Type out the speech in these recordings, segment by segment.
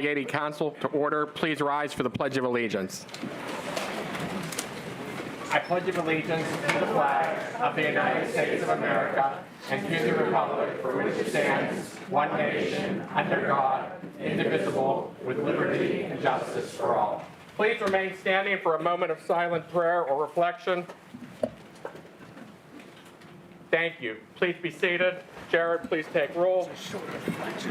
Allegheny Council to order. Please rise for the Pledge of Allegiance. I pledge allegiance to the flag of the United States of America and to the republic for which it stands, one nation, under God, indivisible, with liberty and justice for all. Please remain standing for a moment of silent prayer or reflection. Thank you. Please be seated. Jared, please take roll.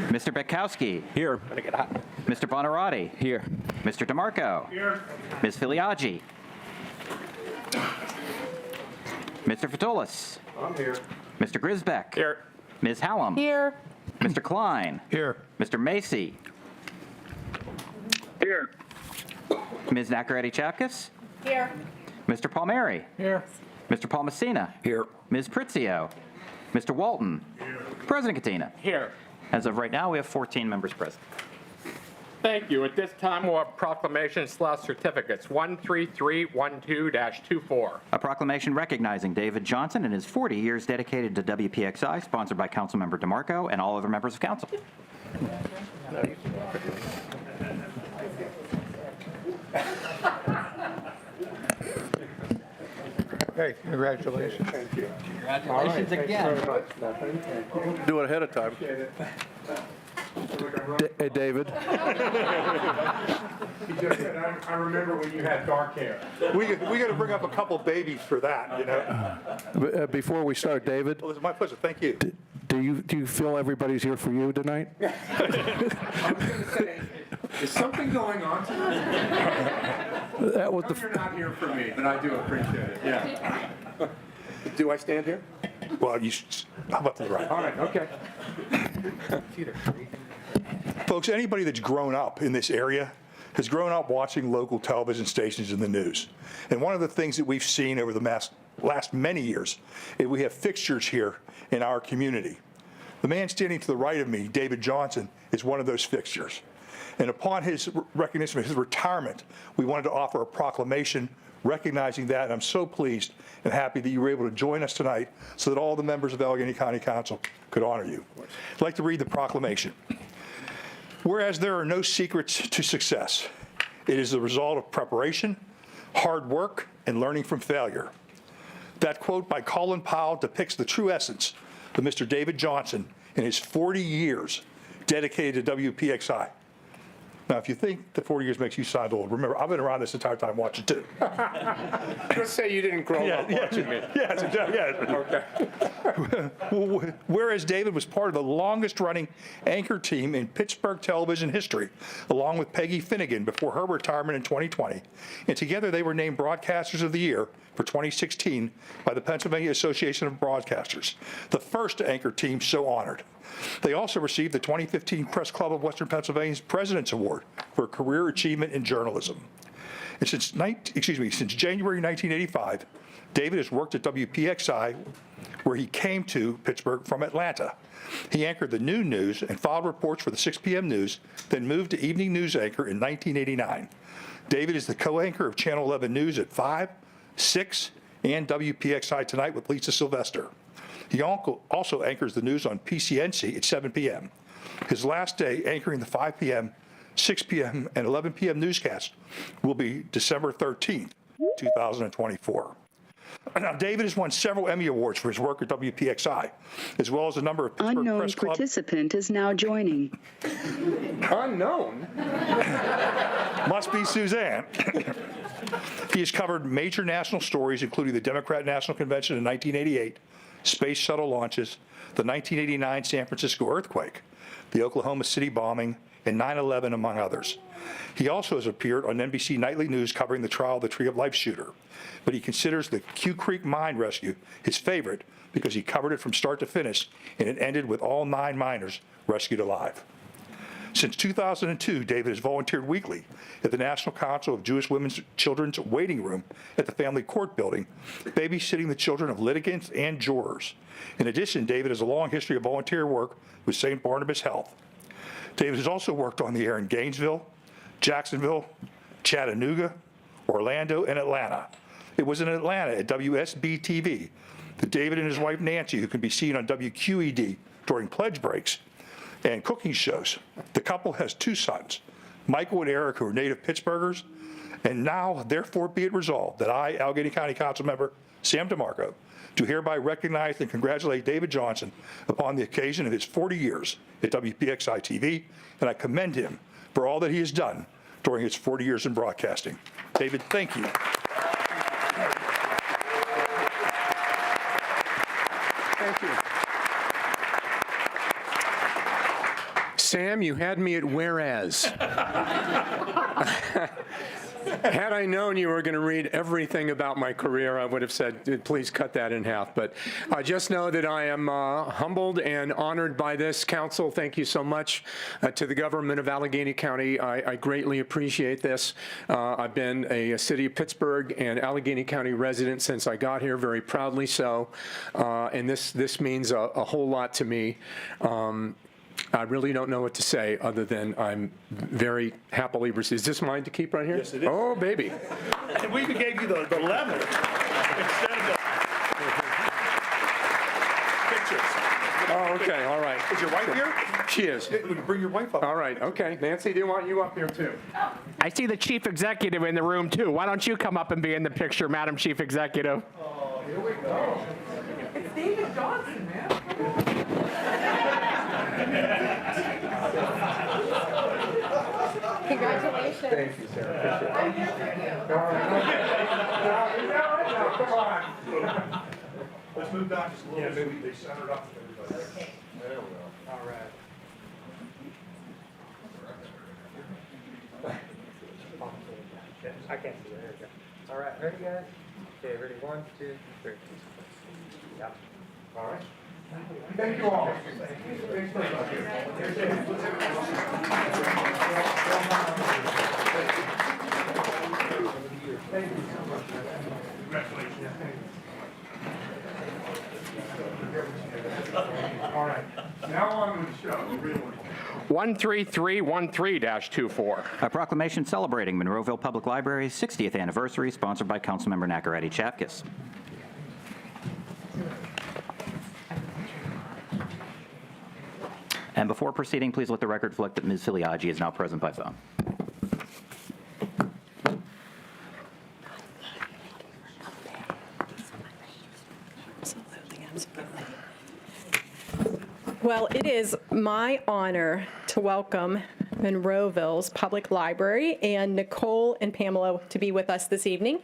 Mr. Bekowski. Here. Gonna get hot. Mr. Bonarotti. Here. Mr. DeMarco. Here. Ms. Filiaggi. Mr. Fatulis. I'm here. Mr. Grisbeck. Here. Ms. Hallam. Here. Mr. Klein. Here. Mr. Macy. Here. Ms. Nacarati-Chapkus. Here. Mr. Palmieri. Here. Mr. Paul Messina. Here. Ms. Pritzio. Mr. Walton. President Katina. Here. As of right now, we have 14 members present. Thank you. At this time, we'll have proclamations/certificates 13312-24. A proclamation recognizing David Johnson and his 40 years dedicated to WPXI, sponsored by Councilmember DeMarco and all other members of council. Hey, congratulations. Thank you. Congratulations again. Do it ahead of time. Hey, David. He just said, I remember when you had dark hair. We got to bring up a couple babies for that, you know? Before we start, David, Well, it's my pleasure. Thank you. do you feel everybody's here for you tonight? I was going to say, is something going on tonight? That was No, the. you're not here for me, but I do appreciate it. Yeah. Do I stand here? Well, how about to the right? All right, okay. Folks, anybody that's grown up in this area has grown up watching local television stations in the news. And one of the things that we've seen over the last many years is we have fixtures here in our community. The man standing to the right of me, David Johnson, is one of those fixtures. And upon his recognition of his retirement, we wanted to offer a proclamation recognizing that. And I'm so pleased and happy that you were able to join us tonight so that all the members of Allegheny County Council could honor you. I'd like to read the proclamation. Whereas there are no secrets to success, it is the result of preparation, hard work, and learning from failure. That quote by Colin Powell depicts the true essence of Mr. David Johnson in his 40 years dedicated to WPXI. Now, if you think that 40 years makes you sound old, remember, I've been around this entire time watching too. Just say you didn't grow up watching me. Yes, okay. Whereas David was part of the longest-running anchor team in Pittsburgh television history, along with Peggy Finnegan before her retirement in 2020, and together they were named Broadcasters of the Year for 2016 by the Pennsylvania Association of Broadcasters, the first anchor team so honored. They also received the 2015 Press Club of Western Pennsylvania's President's Award for career achievement in journalism. And since January 1985, David has worked at WPXI, where he came to Pittsburgh from Atlanta. He anchored the noon news and filed reports for the 6 p.m. news, then moved to evening news anchor in 1989. David is the co-anchor of Channel 11 News at 5, 6, and WPXI Tonight with Lisa Sylvester. He also anchors the news on PCNC at 7 p.m. His last day anchoring the 5 p.m., 6 p.m., and 11 p.m. newscast will be December 13th, 2024. Now, David has won several Emmy Awards for his work at WPXI, as well as a number of Pittsburgh Unknown Press Club. participant is now joining. Unknown? Must be Suzanne. He has covered major national stories, including the Democrat National Convention in 1988, space shuttle launches, the 1989 San Francisco earthquake, the Oklahoma City bombing, and 9/11, among others. He also has appeared on NBC Nightly News covering the trial of the Tree of Life shooter. But he considers the Q Creek mine rescue his favorite because he covered it from start to finish, and it ended with all 9 miners rescued alive. Since 2002, David has volunteered weekly at the National Council of Jewish Women's Children's Waiting Room at the Family Court Building, babysitting the children of litigants and jurors. In addition, David has a long history of volunteer work with St. Barnabas Health. David has also worked on the air in Gainesville, Jacksonville, Chattanooga, Orlando, and Atlanta. It was in Atlanta at WSB-TV that David and his wife Nancy, who can be seen on WQED during pledge breaks and cooking shows. The couple has 2 sons, Michael and Eric, who are native Pittsburghers. And now, therefore, be it resolved that I, Allegheny County Council Member Sam DeMarco, do hereby recognize and congratulate David Johnson upon the occasion of his 40 years at WPXI TV, and I commend him for all that he has done during his 40 years in broadcasting. David, thank you. Thank you. Sam, you had me at whereas. Had I known you were going to read everything about my career, I would have said, please cut that in half. But just know that I am humbled and honored by this council. Thank you so much to the government of Allegheny County. I greatly appreciate this. I've been a city of Pittsburgh and Allegheny County resident since I got here, very proudly so. And this means a whole lot to me. I really don't know what to say other than I'm very happily received. Is this mine to keep right here? Yes, it is. Oh, baby. And we even gave you the lemon instead of the pictures. Oh, okay, all right. Is your wife here? She is. We can bring your wife up. All right, okay. Nancy, do you want you up here too? I see the chief executive in the room, too. Why don't you come up and be in the picture, Madam Chief Executive? Oh, here we go. It's David Johnson, man. Congratulations. Thank you, Sarah. I'm here for you. No, come on. Let's move down just a little bit. Maybe they centered up with everybody. Okay. There we go. All right. I can't see it. There we go. All right, ready, guys? Okay, ready? 1, 2, 3. Yep. All right. Thank you all. All right. Now on with the show. Really. 13313-24. A proclamation celebrating Monroeville Public Library's 60th anniversary, sponsored by Councilmember Nakaradi Chapkus. And before proceeding, please let the record reflect that Ms. Filiaggi is now present by phone. Well, it is my honor to welcome Monroeville's Public Library and Nicole and Pamela to be with us this evening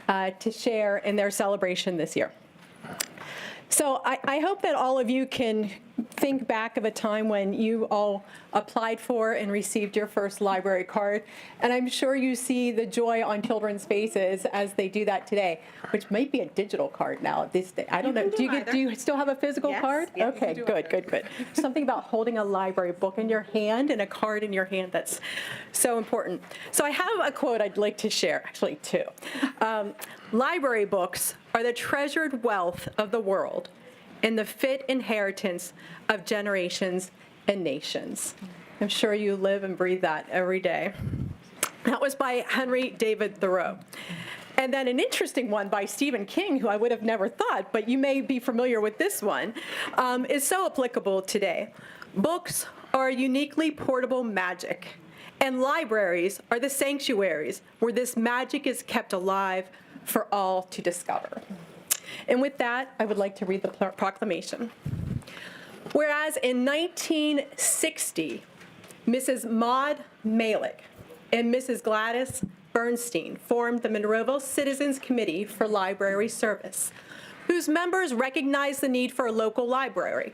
to share in their celebration this year. So I hope that all of you can think back of a time when you all applied for and received your first library card. And I'm sure you see the joy on children's faces as they do that today, which might be a digital card now at this day. I don't know. Do you still have a physical Yes. card? Yeah, you Okay, can do good, it. good, good. Something about holding a library book in your hand and a card in your hand, that's so important. So I have a quote I'd like to share, actually two. Library books are the treasured wealth of the world and the fit inheritance of generations and nations. I'm sure you live and breathe that every day. That was by Henry David Thoreau. And then an interesting one by Stephen King, who I would have never thought, but you may be familiar with this one, is so applicable today. Books are uniquely portable magic, and libraries are the sanctuaries where this magic is kept alive for all to discover. And with that, I would like to read the proclamation. Whereas in 1960, Mrs. Maud Malick and Mrs. Gladys Bernstein formed the Monroeville Citizens Committee for Library Service, whose members recognized the need for a local library.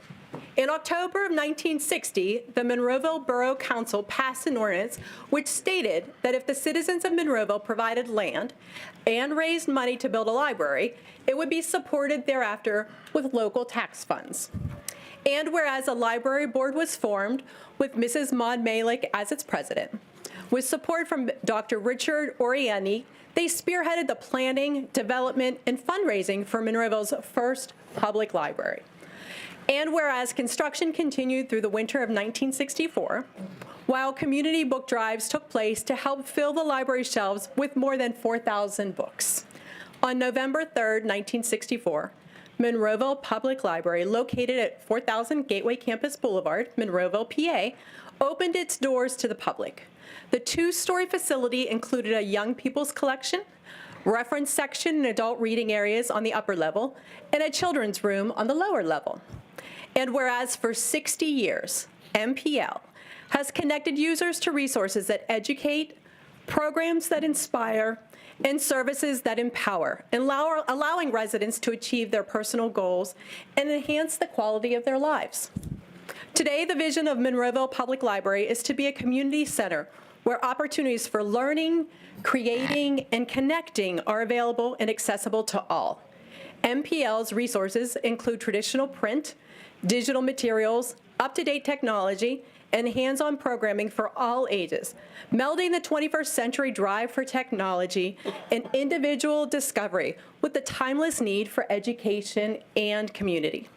In October of 1960, the Monroeville Borough Council passed an ordinance which stated that if the citizens of Monroeville provided land and raised money to build a library, it would be supported thereafter with local tax funds. And whereas a library board was formed with Mrs. Maud Malick as its president, with support from Dr. Richard Oriani, they spearheaded the planning, development, and fundraising for Monroeville's first public library. And whereas construction continued through the winter of 1964, while community book drives took place to help fill the library shelves with more than 4,000 books. On November 3rd, 1964, Monroeville Public Library, located at 4000 Gateway Campus Boulevard, Monroeville, PA, opened its doors to the public. The two-story facility included a young people's collection, reference section and adult reading areas on the upper level, and a children's room on the lower level. And whereas for 60 years, MPL has connected users to resources that educate, programs that inspire, and services that empower, allowing residents to achieve their personal goals and enhance the quality of their lives. Today, the vision of Monroeville Public Library is to be a community center where opportunities for learning, creating, and connecting are available and accessible to all. MPL's resources include traditional print, digital materials, up-to-date technology, and hands-on programming for all ages, melding the 21st century drive for technology and individual discovery with the timeless need for education and community.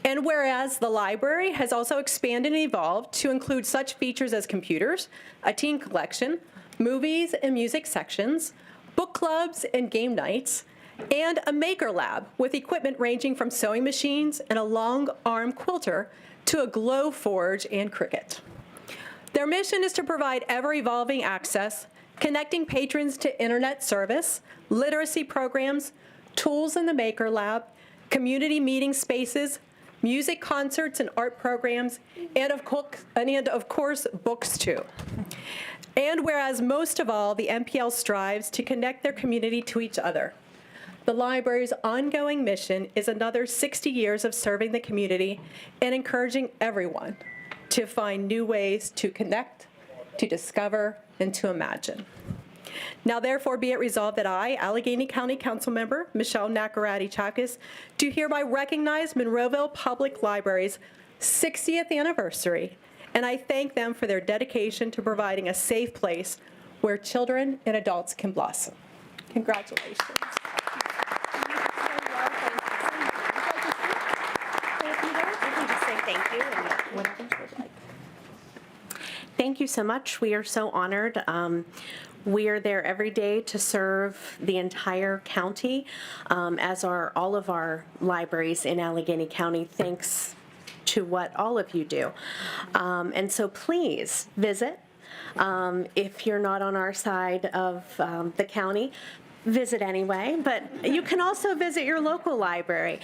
And whereas the library has also expanded and evolved to include such features as computers, a teen collection, movies and music sections, book clubs and game nights, and a maker lab with equipment ranging from sewing machines and a long arm quilter to a glow forge and Cricut. Their mission is to provide ever-evolving access, connecting patrons to internet service, literacy programs, tools in the Maker Lab, community meeting spaces, music concerts and art programs, and of course, books too. And whereas most of all, the MPL strives to connect their community to each other, the library's ongoing mission is another 60 years of serving the community and encouraging everyone to find new ways to connect, to discover, and to imagine. Now, therefore, be it resolved that I, Allegheny County Councilmember Michelle Nakaradi-Chakas, do hereby recognize Monroeville Public Library's 60th anniversary, and I thank them for their dedication to providing a safe place where children and adults can blossom. Congratulations. Thank you so much. We are so honored. We are there every day to serve the entire county, as are all of our libraries in Allegheny County, thanks to what all of you do. And so please visit. If you're not on our side of the county, visit anyway, but you can also visit your local library.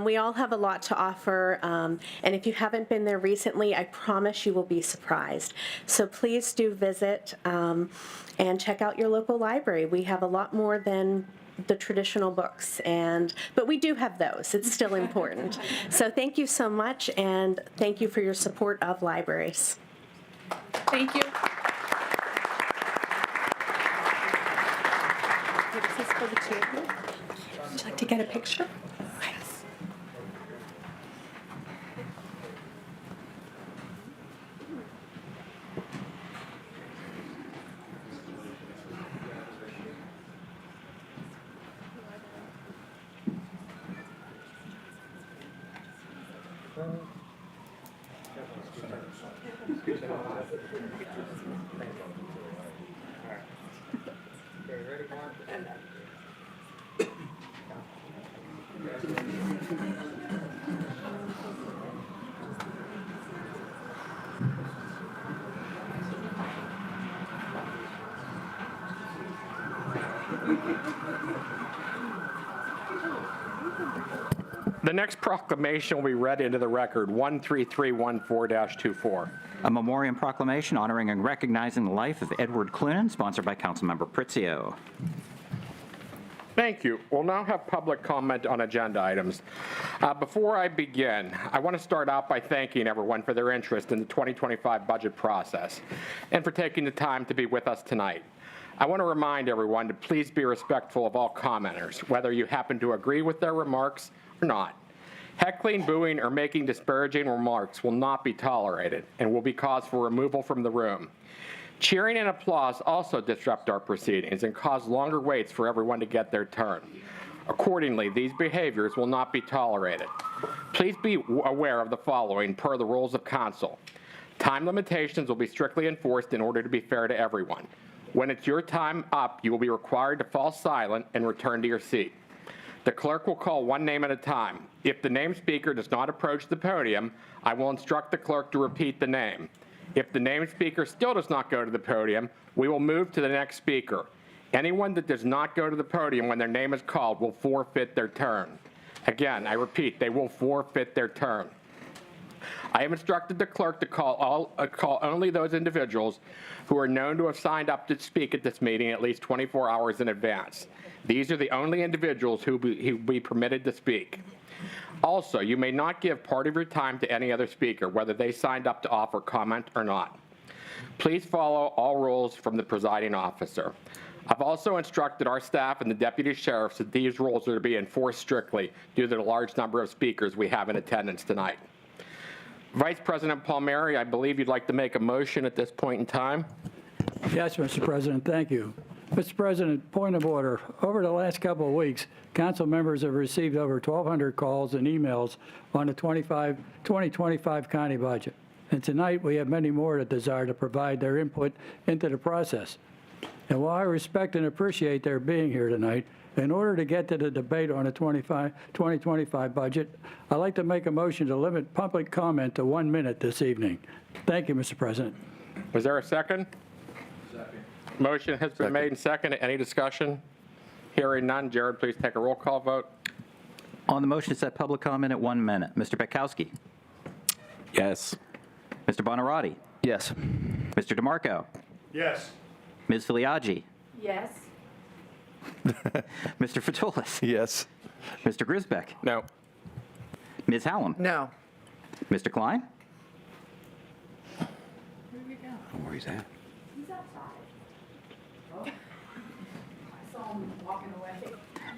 We all have a lot to offer, and if you haven't been there recently, I promise you will be surprised. So please do visit and check out your local library. We have a lot more than the traditional books, but we do have those. It's still important. So thank you so much, and thank you for your support of libraries. Thank you. Is this for the two of you? Would you like to get a picture? Yes. Okay, ready, one, and The next proclamation will be read into the record, 13314-24. A memoriam proclamation honoring and recognizing the life of Edward Cloon, sponsored by Councilmember Pritzio. Thank you. We'll now have public comment on agenda items. Before I begin, I want to start out by thanking everyone for their interest in the 2025 budget process and for taking the time to be with us tonight. I want to remind everyone to please be respectful of all commenters, whether you happen to agree with their remarks or not. Heckling, booing, or making disparaging remarks will not be tolerated and will be cause for removal from the room. Cheering and applause also disrupt our proceedings and cause longer waits for everyone to get their turn. Accordingly, these behaviors will not be tolerated. Please be aware of the following per the rules of council. Time limitations will be strictly enforced in order to be fair to everyone. When it's your time up, you will be required to fall silent and return to your seat. The clerk will call one name at a time. If the named speaker does not approach the podium, I will instruct the clerk to repeat the name. If the named speaker still does not go to the podium, we will move to the next speaker. Anyone that does not go to the podium when their name is called will forfeit their turn. Again, I repeat, they will forfeit their turn. I have instructed the clerk to call only those individuals who are known to have signed up to speak at this meeting at least 24 hours in advance. These are the only individuals who will be permitted to speak. Also, you may not give part of your time to any other speaker, whether they signed up to offer comment or not. Please follow all rules from the presiding officer. I've also instructed our staff and the deputy sheriffs that these rules are to be enforced strictly due to the large number of speakers we have in attendance tonight. Vice President Palmieri, I believe you'd like to make a motion at this point in time. Yes, Mr. President, thank you. Mr. President, point of order. Over the last couple of weeks, council members have received over 1,200 calls and emails on the 2025 county budget. And tonight, we have many more that desire to provide their input into the process. And while I respect and appreciate their being here tonight, in order to get to the debate on the 2025 budget, I'd like to make a motion to limit public comment to 1 minute this evening. Thank you, Mr. President. Was there a second? Second. Motion has been made and seconded. Any discussion? Hearing none. Jared, please take a roll call vote. On the motion to set public comment at 1 minute, Mr. Petkowski. Yes. Mr. Bonarotti. Yes. Mr. DeMarco. Yes. Ms. Filiaggi. Yes. Mr. Fatulis. Yes. Mr. Grisbeck. No. Ms. Hallam. No. Mr. Klein. Where he's at?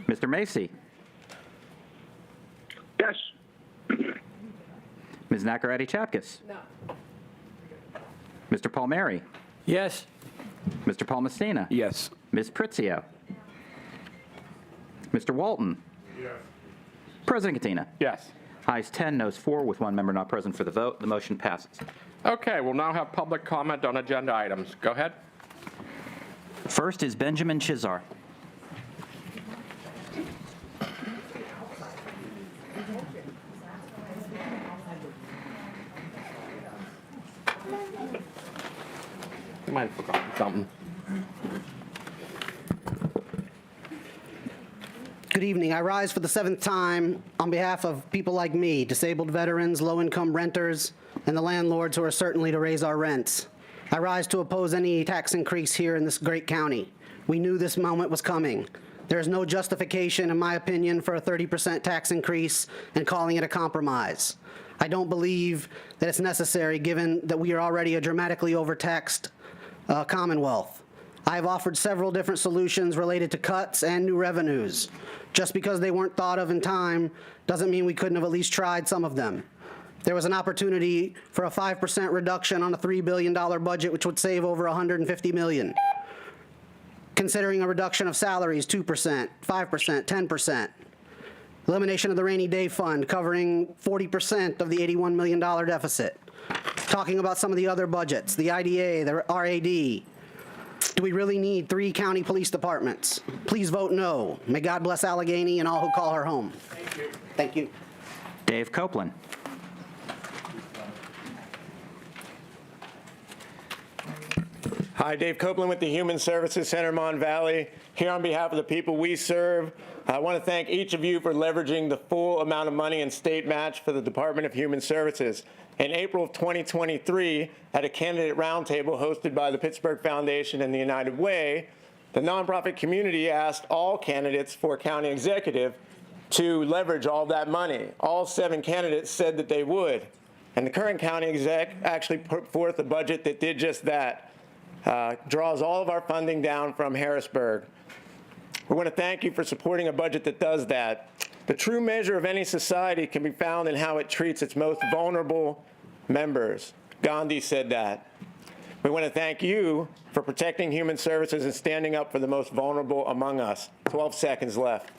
Mr. Macy. Yes. Ms. Nacarati-Chapkus. No. Mr. Palmieri. Yes. Mr. Palmestina. Yes. Ms. Pritzio. Mr. Walton. Yes. President Katina. Yes. Ayes 10, noes 4, with 1 member not present for the vote. The motion passes. Okay, we'll now have public comment on agenda items. Go ahead. First is Benjamin Chizar. You might have forgotten something. Good evening. I rise for the 7th time on behalf of people like me, disabled veterans, low-income renters, and the landlords who are certainly to raise our rents. I rise to oppose any tax increase here in this great county. We knew this moment was coming. There is no justification, in my opinion, for a 30% tax increase and calling it a compromise. I don't believe that it's necessary, given that we are already a dramatically overtaxed Commonwealth. I have offered several different solutions related to cuts and new revenues. Just because they weren't thought of in time doesn't mean we couldn't have at least tried some of them. There was an opportunity for a 5% reduction on a $3 billion budget, which would save over $150 million. Considering a reduction of salaries, 2%, 5%, 10%. Elimination of the rainy day fund, covering 40% of the $81 million deficit. Talking about some of the other budgets, the IDA, the RAD. Do we really need 3 county police departments? Please vote no. May God bless Allegheny and all who call her home. Thank you. Thank you. Dave Copeland. Hi, Dave Copeland with the Human Services Center, Mon Valley. Here on behalf of the people we serve, I want to thank each of you for leveraging the full amount of money in state match for the Department of Human Services. In April of 2023, at a candidate roundtable hosted by the Pittsburgh Foundation and the United Way, the nonprofit community asked all candidates for county executive to leverage all that money. All 7 candidates said that they would. And the current county exec actually put forth a budget that did just that. Draws all of our funding down from Harrisburg. We want to thank you for supporting a budget that does that. The true measure of any society can be found in how it treats its most vulnerable members. Gandhi said that. We want to thank you for protecting human services and standing up for the most vulnerable among us. 12 seconds left.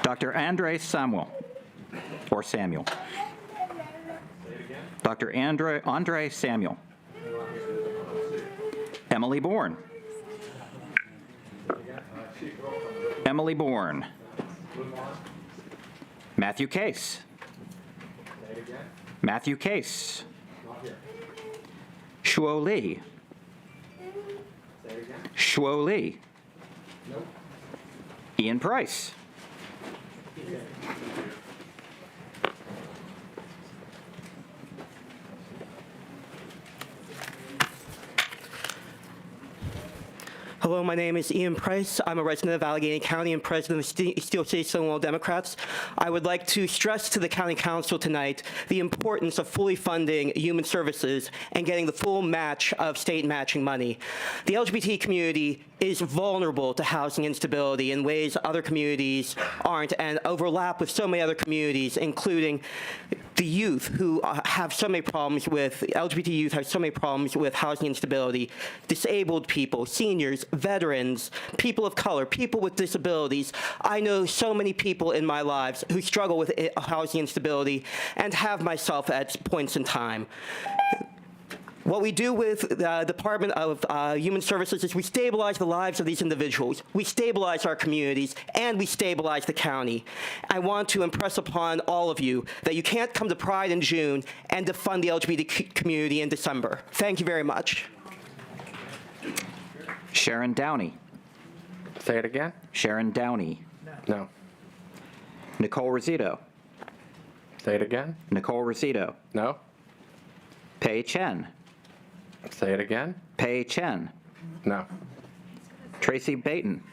Dr. Andre Samuel, or Samuel. Dr. Andre Samuel. Emily Bourne. Emily Bourne. Matthew Case. Matthew Case. Shuo Lee. Shuo Lee. Ian Price. Hello, my name is Ian Price. I'm a resident of Allegheny County and president of Steel City Stonewall Democrats. I would like to stress to the County Council tonight the importance of fully funding human services and getting the full match of state matching money. The LGBT community is vulnerable to housing instability in ways other communities aren't and overlap with so many other communities, including the youth who have so many problems with, LGBT youth have so many problems with housing instability, disabled people, seniors, veterans, people of color, people with disabilities. I know so many people in my lives who struggle with housing instability and have myself at points in time. What we do with the Department of Human Services is we stabilize the lives of these individuals, we stabilize our communities, and we stabilize the county. I want to impress upon all of you that you can't come to Pride in June and defund the LGBT community in December. Thank you very much. Sharon Downey. Say it again? Sharon Downey. No. Nicole Rosito. Say it again? Nicole Rosito. No. Pei Chen. Say it again? Pei Chen. No. Tracy Baton.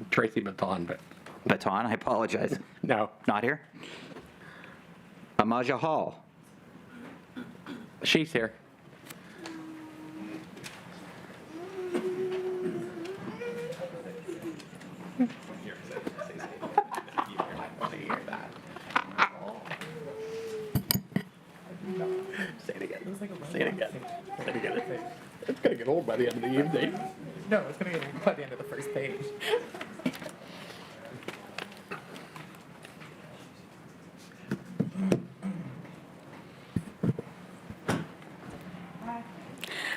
Tracy Baton, but Baton, I apologize. no. Not here. Amaja Hall. She's here. Say it again. Say it again. Say it again. It's going to get old by the end of the evening. No, it's going to get old by the end of the first page.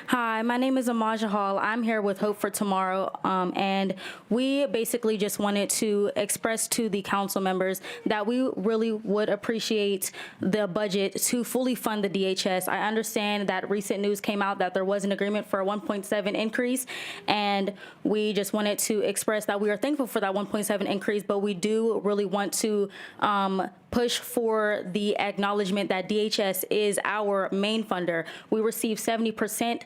Hi, my name is Amaja Hall. I'm here with Hope for Tomorrow, and we basically just wanted to express to the council members that we really would appreciate the budget to fully fund the DHS. I understand that recent news came out that there was an agreement for a 1.7 increase, and we just wanted to express that we are thankful for that 1.7 increase, but we do really want to push for the acknowledgement that DHS is our main funder. We receive 70%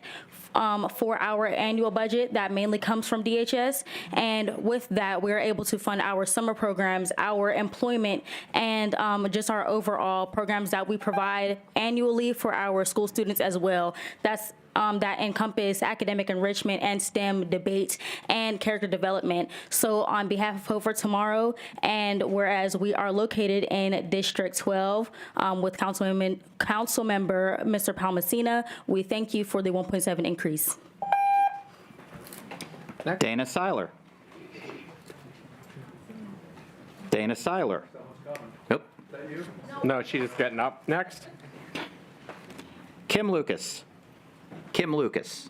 for our annual budget that mainly comes from DHS, and with that we're able to fund our summer programs, our employment, and just our overall programs that we provide annually for our school students as well. That encompass academic enrichment and STEM debate and character development. So on behalf of Hope for Tomorrow, and whereas we are located in District 12 with Council Member Mr. Palmasina, we thank you for the 1.7 increase. Dana Seiler. Dana Seiler. Nope. No, she's just getting up. Next. Kim Lucas. Kim Lucas.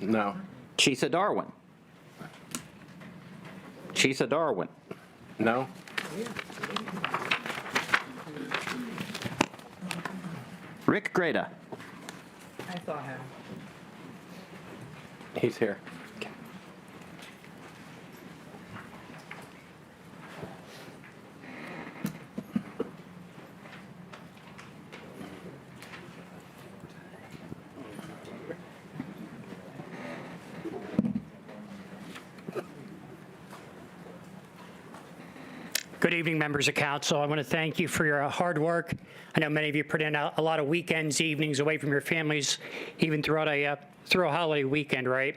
No. Chisa Darwin. Chisa Darwin. No. Rick Greda. I saw him. He's here. Good evening, members of council. I want to thank you for your hard work. I know many of you put in a lot of weekends, evenings away from your families, even throughout a holiday weekend, right?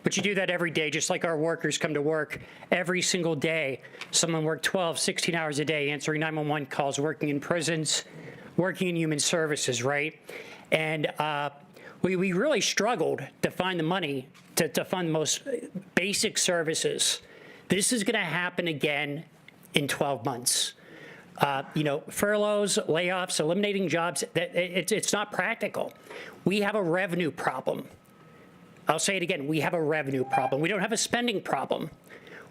But you do that every day, just like our workers come to work every single day. Someone work 12, 16 hours a day, answering 911 calls, working in prisons, working in human services, right? And we really struggled to find the money to fund the most basic services. This is going to happen again in 12 months. Furloughs, layoffs, eliminating jobs, it's not practical. We have a revenue problem. I'll say it again, we have a revenue problem. We don't have a spending problem.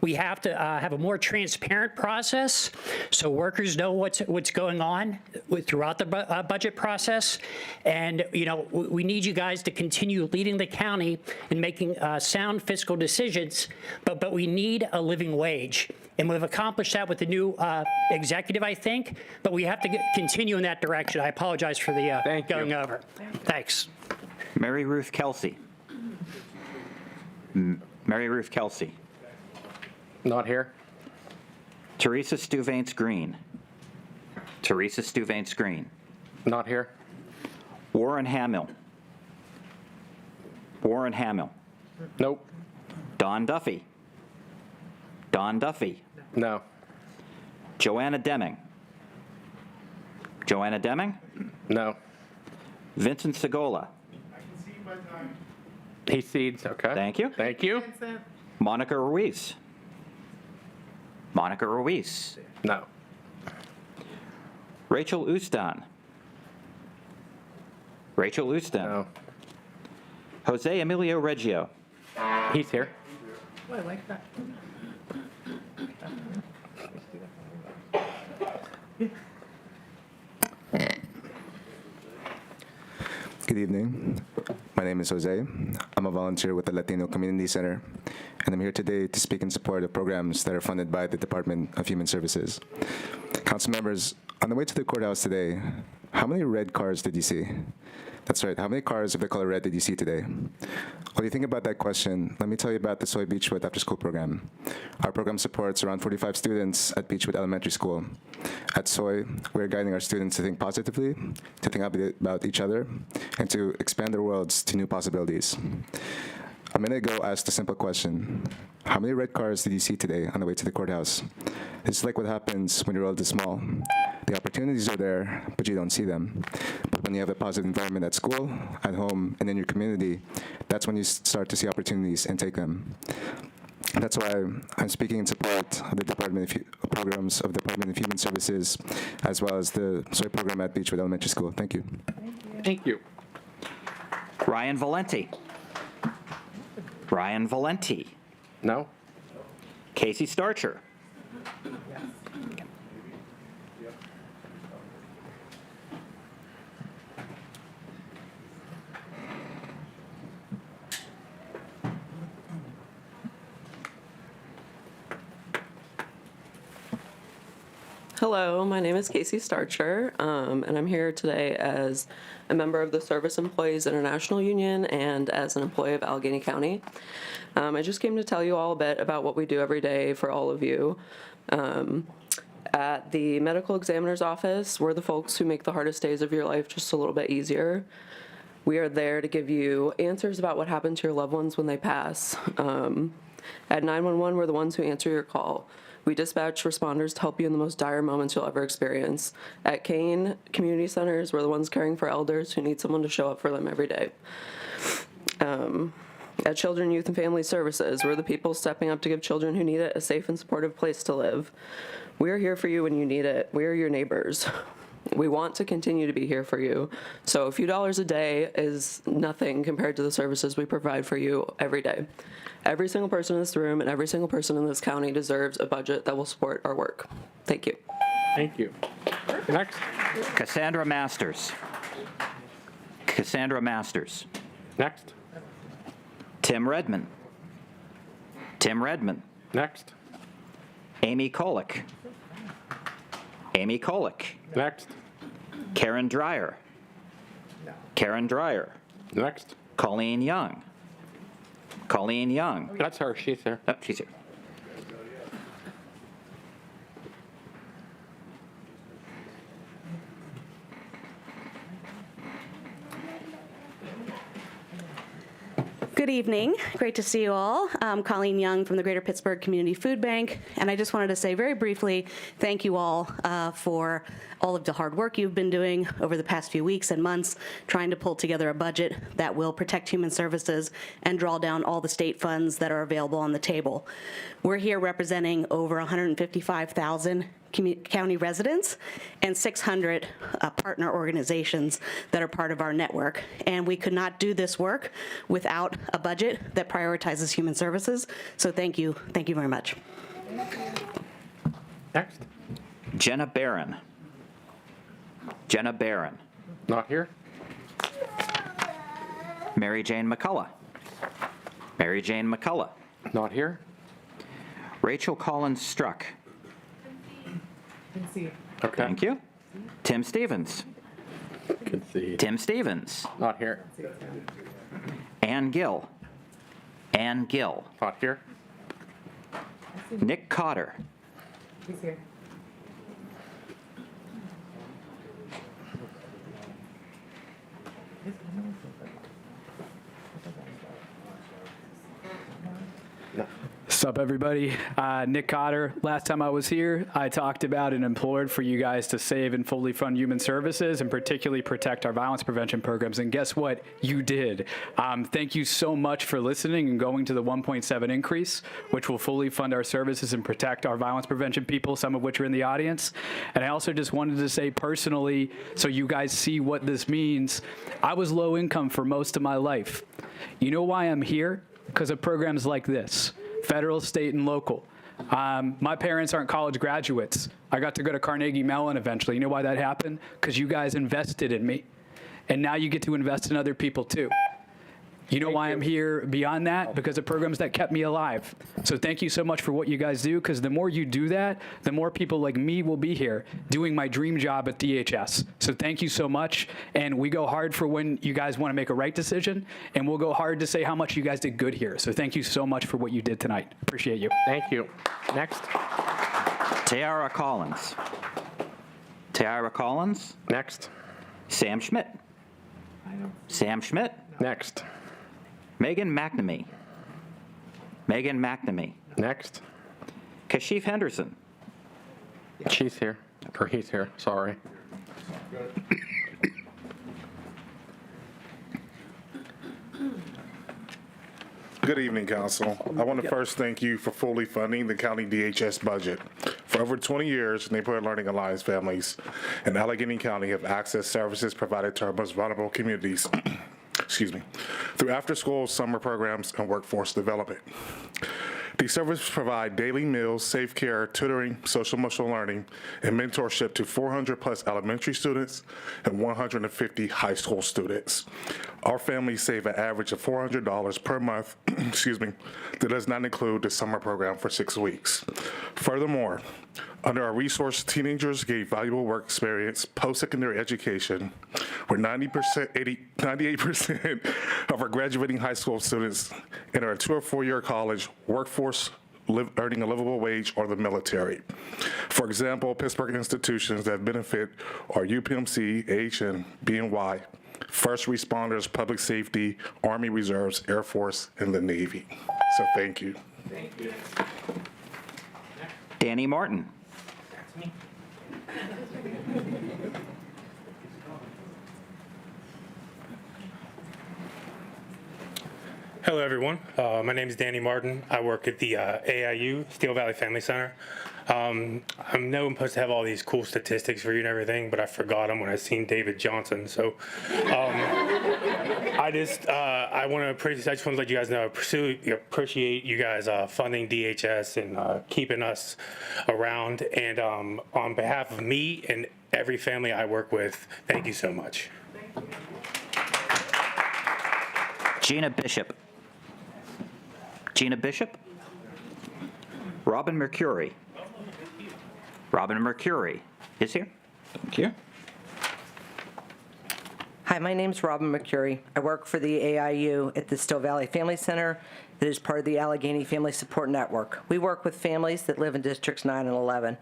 We have to have a more transparent process so workers know what's going on throughout the budget process. And, we need you guys to continue leading the county in making sound fiscal decisions, but we need a living wage. And we've accomplished that with the new executive, I think, but we have to continue in that direction. I apologize for the going over. Thanks. Mary Ruth Kelsey. Mary Ruth Kelsey. Not here. Teresa Stuvance Green. Teresa Stuvance Green. Not here. Warren Hamill. Warren Hamill. Nope. Don Duffy. Don Duffy. No. Joanna Deming. Joanna Deming. No. Vincent Segola. He cedes. Okay. Thank you. Thank you. Monica Ruiz. Monica Ruiz. No. Rachel Ustan. Rachel Ustan. No. Jose Emilio Reggio. He's here. Oh, I like that. Good evening. My name is Jose. I'm a volunteer with the Latino Community Center, and I'm here today to speak in support of programs that are funded by the Department of Human Services. Council members, on the way to the courthouse today, how many red cars did you see? That's right. How many cars of the color red did you see today? While you think about that question, let me tell you about the Soy Beechwood After School program. Our program supports around 45 students at Beechwood Elementary School. At Soy, we're guiding our students to think positively, to think about each other, and to expand their worlds to new possibilities. A minute ago, I asked a simple question. How many red cars did you see today on the way to the courthouse? It's like what happens when your world is small. The opportunities are there, but you don't see them. But when you have a positive environment at school, at home, and in your community, that's when you start to see opportunities and take them. That's why I'm speaking in support of the programs of the Department of Human Services, as well as the Soy program at Beechwood Elementary School. Thank you. Thank you. Ryan Valenti. Ryan Valenti. No. Casey Starcher. Hello, my name is Casey Starcher, and I'm here today as a member of the Service Employees International Union and as an employee of Allegheny County. I just came to tell you all a bit about what we do every day for all of you. At the medical examiner's office, we're the folks who make the hardest days of your life just a little bit easier. We are there to give you answers about what happened to your loved ones when they pass. At 911, we're the ones who answer your call. We dispatch responders to help you in the most dire moments you'll ever experience. At Kane Community Centers, we're the ones caring for elders who need someone to show up for them every day. At Children, Youth, and Family Services, we're the people stepping up to give children who need it a safe and supportive place to live. We're here for you when you need it. We're your neighbors. We want to continue to be here for you. So a few dollars a day is nothing compared to the services we provide for you every day. Every single person in this room and every single person in this county deserves a budget that will support our work. Thank you. Thank you. Next. Cassandra Masters. Cassandra Masters. Next. Tim Redmond. Tim Redmond. Next. Amy Kolick. Amy Kolick. Next. Karen Dreyer. Karen Dreyer. Next. Colleen Young. Colleen Young. That's her. She's here. Oh, she's here. Good evening. Great to see you all. I'm Colleen Young from the Greater Pittsburgh Community Food Bank, and I just wanted to say very briefly thank you all for all of the hard work you've been doing over the past few weeks and months trying to pull together a budget that will protect human services and draw down all the state funds that are available on the table. We're here representing over 155,000 county residents and 600 partner organizations that are part of our network. And we could not do this work without a budget that prioritizes human services. So thank you very much. Next. Jenna Barron. Jenna Barron. Not here. Mary Jane McCullough. Mary Jane McCullough. Not here. Rachel Collins Struck. Okay. Thank you. Tim Stevens. Can see. Tim Stevens. Not here. Ann Gill. Ann Gill. Not here. Nick Cotter. He's here. Sup, everybody? Nick Cotter. Last time I was here, I talked about and implored for you guys to save and fully fund human services and particularly protect our violence prevention programs. And guess what? You did. Thank you so much for listening and going to the 1.7 increase, which will fully fund our services and protect our violence prevention people, some of which are in the audience. And I also just wanted to say personally, so you guys see what this means, I was low income for most of my life. You know why I'm here? Because of programs like this. Federal, state, and local. My parents aren't college graduates. I got to go to Carnegie Mellon eventually. You know why that happened? Because you guys invested in me. And now you get to invest in other people too. You know why I'm here beyond that? Because of programs that kept me alive. So thank you so much for what you guys do, because the more you do that, the more people like me will be here doing my dream job at DHS. So thank you so much. And we go hard for when you guys want to make a right decision, and we'll go hard to say how much you guys did good here. So thank you so much for what you did tonight. Appreciate you. Thank you. Next. Tiara Collins. Tiara Collins. Next. Sam Schmidt. Sam Schmidt. Next. Megan McNamee. Megan McNamee. Next. Kashif Henderson. She's here. Or he's here. Sorry. Good evening, Council. I want to first thank you for fully funding the county DHS budget. For over 20 years, Neighborhood Learning Alliance families in Allegheny County have accessed services provided to our most vulnerable communities through after-school summer programs and workforce development. These services provide daily meals, safe care, tutoring, social-emotional learning, and mentorship to 400-plus elementary students and 150 high school students. Our families save an average of $400 per month, that does not include the summer program for 6 weeks. Furthermore, under our resource, teenagers gain valuable work experience, post-secondary education, where 98% of our graduating high school students enter a 2 or 4 year college, workforce, earning a livable wage, or the military. For example, Pittsburgh institutions that benefit are UPMC, AHN, BNY, first responders, public safety, Army Reserves, Air Force, and the Navy. So thank you. Thank you. Danny Martin. Hello, everyone. My name is Danny Martin. I work at the AIU, Steel Valley Family Center. I know I'm supposed to have all these cool statistics for you and everything, but I forgot them when I seen David Johnson. So I just want to let you guys know I appreciate you guys funding DHS and keeping us around. And on behalf of me and every family I work with, thank you so much. Gina Bishop. Gina Bishop. Robin Mercury. Robin Mercury is here. Thank you. Hi, my name's Robin Mercury. I work for the AIU at the Steel Valley Family Center that is part of the Allegheny Family Support Network. We work with families that live in Districts 9 and 11.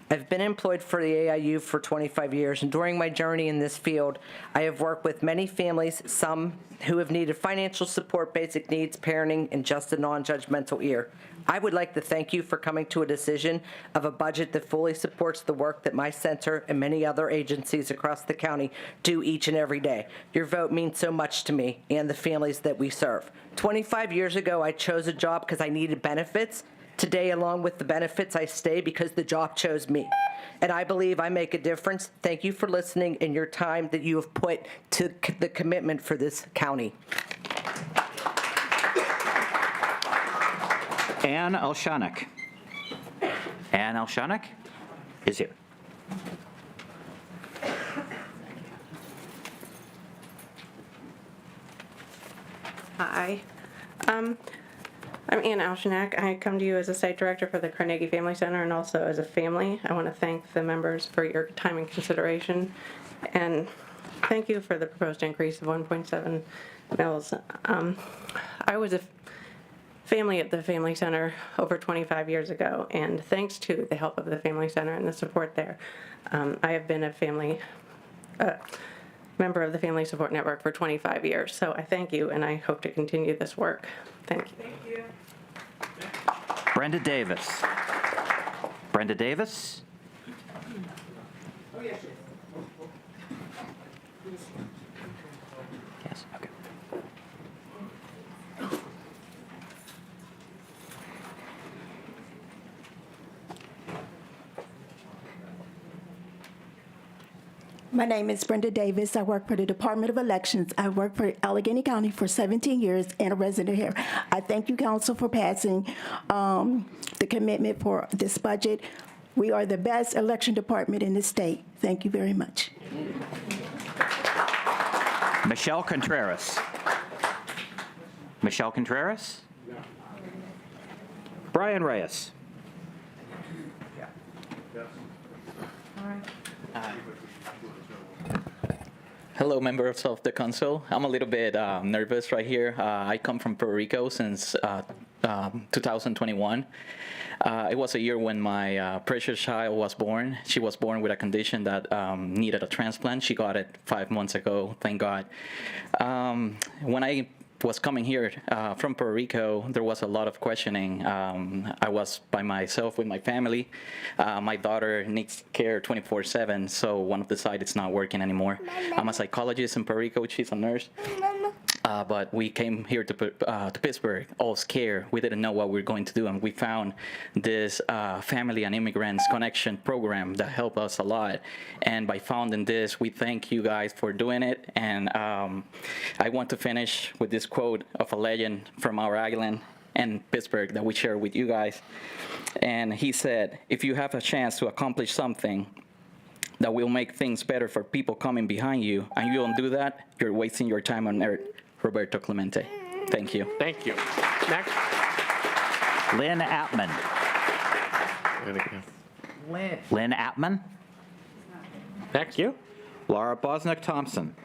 I've been employed for the AIU for 25 years, and during my journey in this field, I have worked with many families, some who have needed financial support, basic needs, parenting, and just a non-judgmental ear. I would like to thank you for coming to a decision of a budget that fully supports the work that my center and many other agencies across the county do each and every day. Your vote means so much to me and the families that we serve. 25 years ago, I chose a job because I needed benefits, Today, along with the benefits, I stay because the job chose me. And I believe I make a difference. Thank you for listening and your time that you have put to the commitment for this county. Ann Elshanek. Ann Elshanek is here. Hi. I'm Ann Alshanak. I come to you as a site director for the Carnegie Family Center and also as a family. I want to thank the members for your time and consideration, and thank you for the proposed increase of 1.7 mils. I was a family at the Family Center over 25 years ago, and thanks to the help of the Family Center and the support there, I have been a family member of the Family Support Network for 25 years. So I thank you, and I hope to continue this work. Thank you. Thank you. Brenda Davis. Brenda Davis? Yes, okay. My name is Brenda Davis. I work for the Department of Elections. I worked for Allegheny County for 17 years and a resident here. I thank you, Council, for passing the commitment for this budget. We are the best election department in the state. Thank you very much. Michelle Contreras. Michelle Contreras? Brian Reyes. Hello, members of the council. I'm a little bit nervous right here. I come from Puerto Rico since 2021. It was a year when my precious child was born. She was born with a condition that needed a transplant. She got it 5 months ago, thank God. When I was coming here from Puerto Rico, there was a lot of questioning. I was by myself with my family. My daughter needs care 24/7, so one of the sides is not working anymore. I'm a psychologist in Puerto Rico. She's a nurse. But we came here to Pittsburgh, all scared. We didn't know what we were going to do, and we found this Family and Immigrants Connection program that helped us a lot. And by founding this, we thank you guys for doing it. And I want to finish with this quote of a legend from our island and Pittsburgh that we share with you guys. And he said, "If you have a chance to accomplish something that will make things better for people coming behind you, and you don't do that, you're wasting your time on earth." Roberto Clemente. Thank you. Thank you. Next. Lynn Appman. Lynn Appman. Next. You. Laura Bosnick Thompson.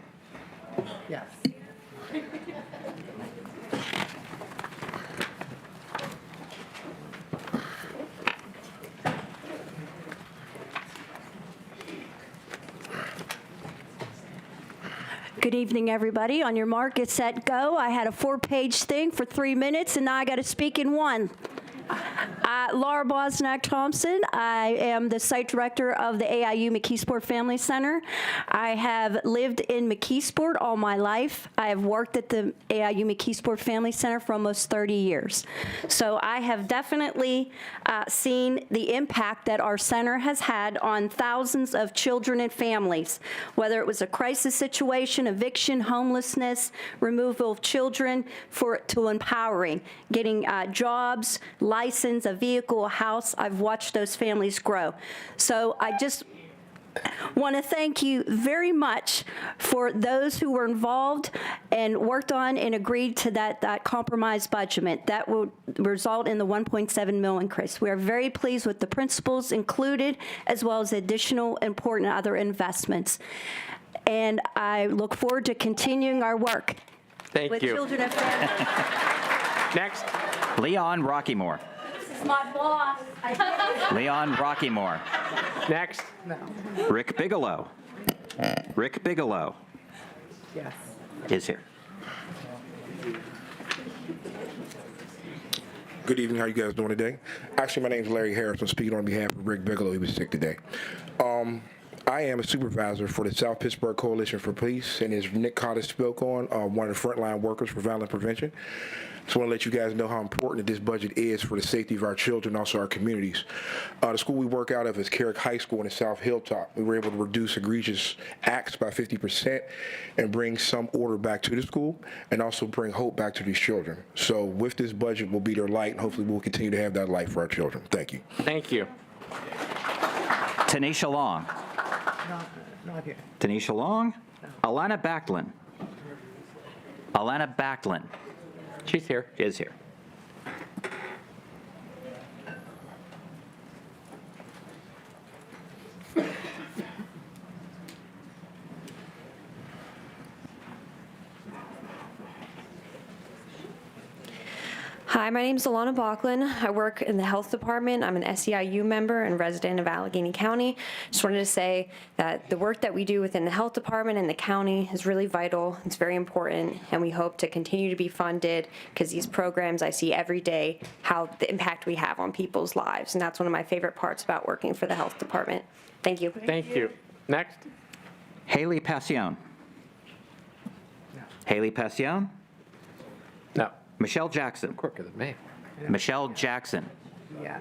Yes. Good evening, everybody. On your mark, get set, go. I had a 4-page thing for 3 minutes, and now I got to speak in 1. Laura Bosnack Thompson. I am the site director of the AIU McKeesport Family Center. I have lived in McKeesport all my life. I have worked at the AIU McKeesport Family Center for almost 30 years. So I have definitely seen the impact that our center has had on thousands of children and families, whether it was a crisis situation, eviction, homelessness, removal of children, to empowering, getting jobs, license, a vehicle, a house. I've watched those families grow. So I just want to thank you very much for those who were involved and worked on and agreed to that compromise budget. That will result in the 1.7 million increase. We are very pleased with the principles included, as well as additional important other investments. And I look forward to continuing our work with children and families. Next. Leon Rockymore. My boss. Leon Rockymore. Next. Rick Bigelow. Rick Bigelow Yes. is here. Good evening. How you guys doing today? Actually, my name is Larry Harris. I'm speaking on behalf of Rick Bigelow. He was sick today. I am a supervisor for the South Pittsburgh Coalition for Peace, and as Nick Cotter spoke on, one of the frontline workers for violence prevention. Just want to let you guys know how important this budget is for the safety of our children, also our communities. The school we work out of is Carrick High School in the South Hilltop. We were able to reduce egregious acts by 50% and bring some order back to the school and also bring hope back to these children. So with this budget, we'll be their light, and hopefully we'll continue to have that light for our children. Thank you. Thank you. Tanisha Long. Not here. Tanisha Long. Alana Backlund. Alana Backlund. She's here. Is here. Hi, my name is Alana Backlund. I work in the health department. I'm an SEIU member and resident of Allegheny County. Just wanted to say that the work that we do within the health department and the county is really vital. It's very important, and we hope to continue to be funded because these programs, I see every day how the impact we have on people's lives, and that's one of my favorite parts about working for the health department. Thank you. Thank you. Next. Haley Passion. Haley Passion. No. Michelle Jackson. Quicker than me. Michelle Jackson. Yeah.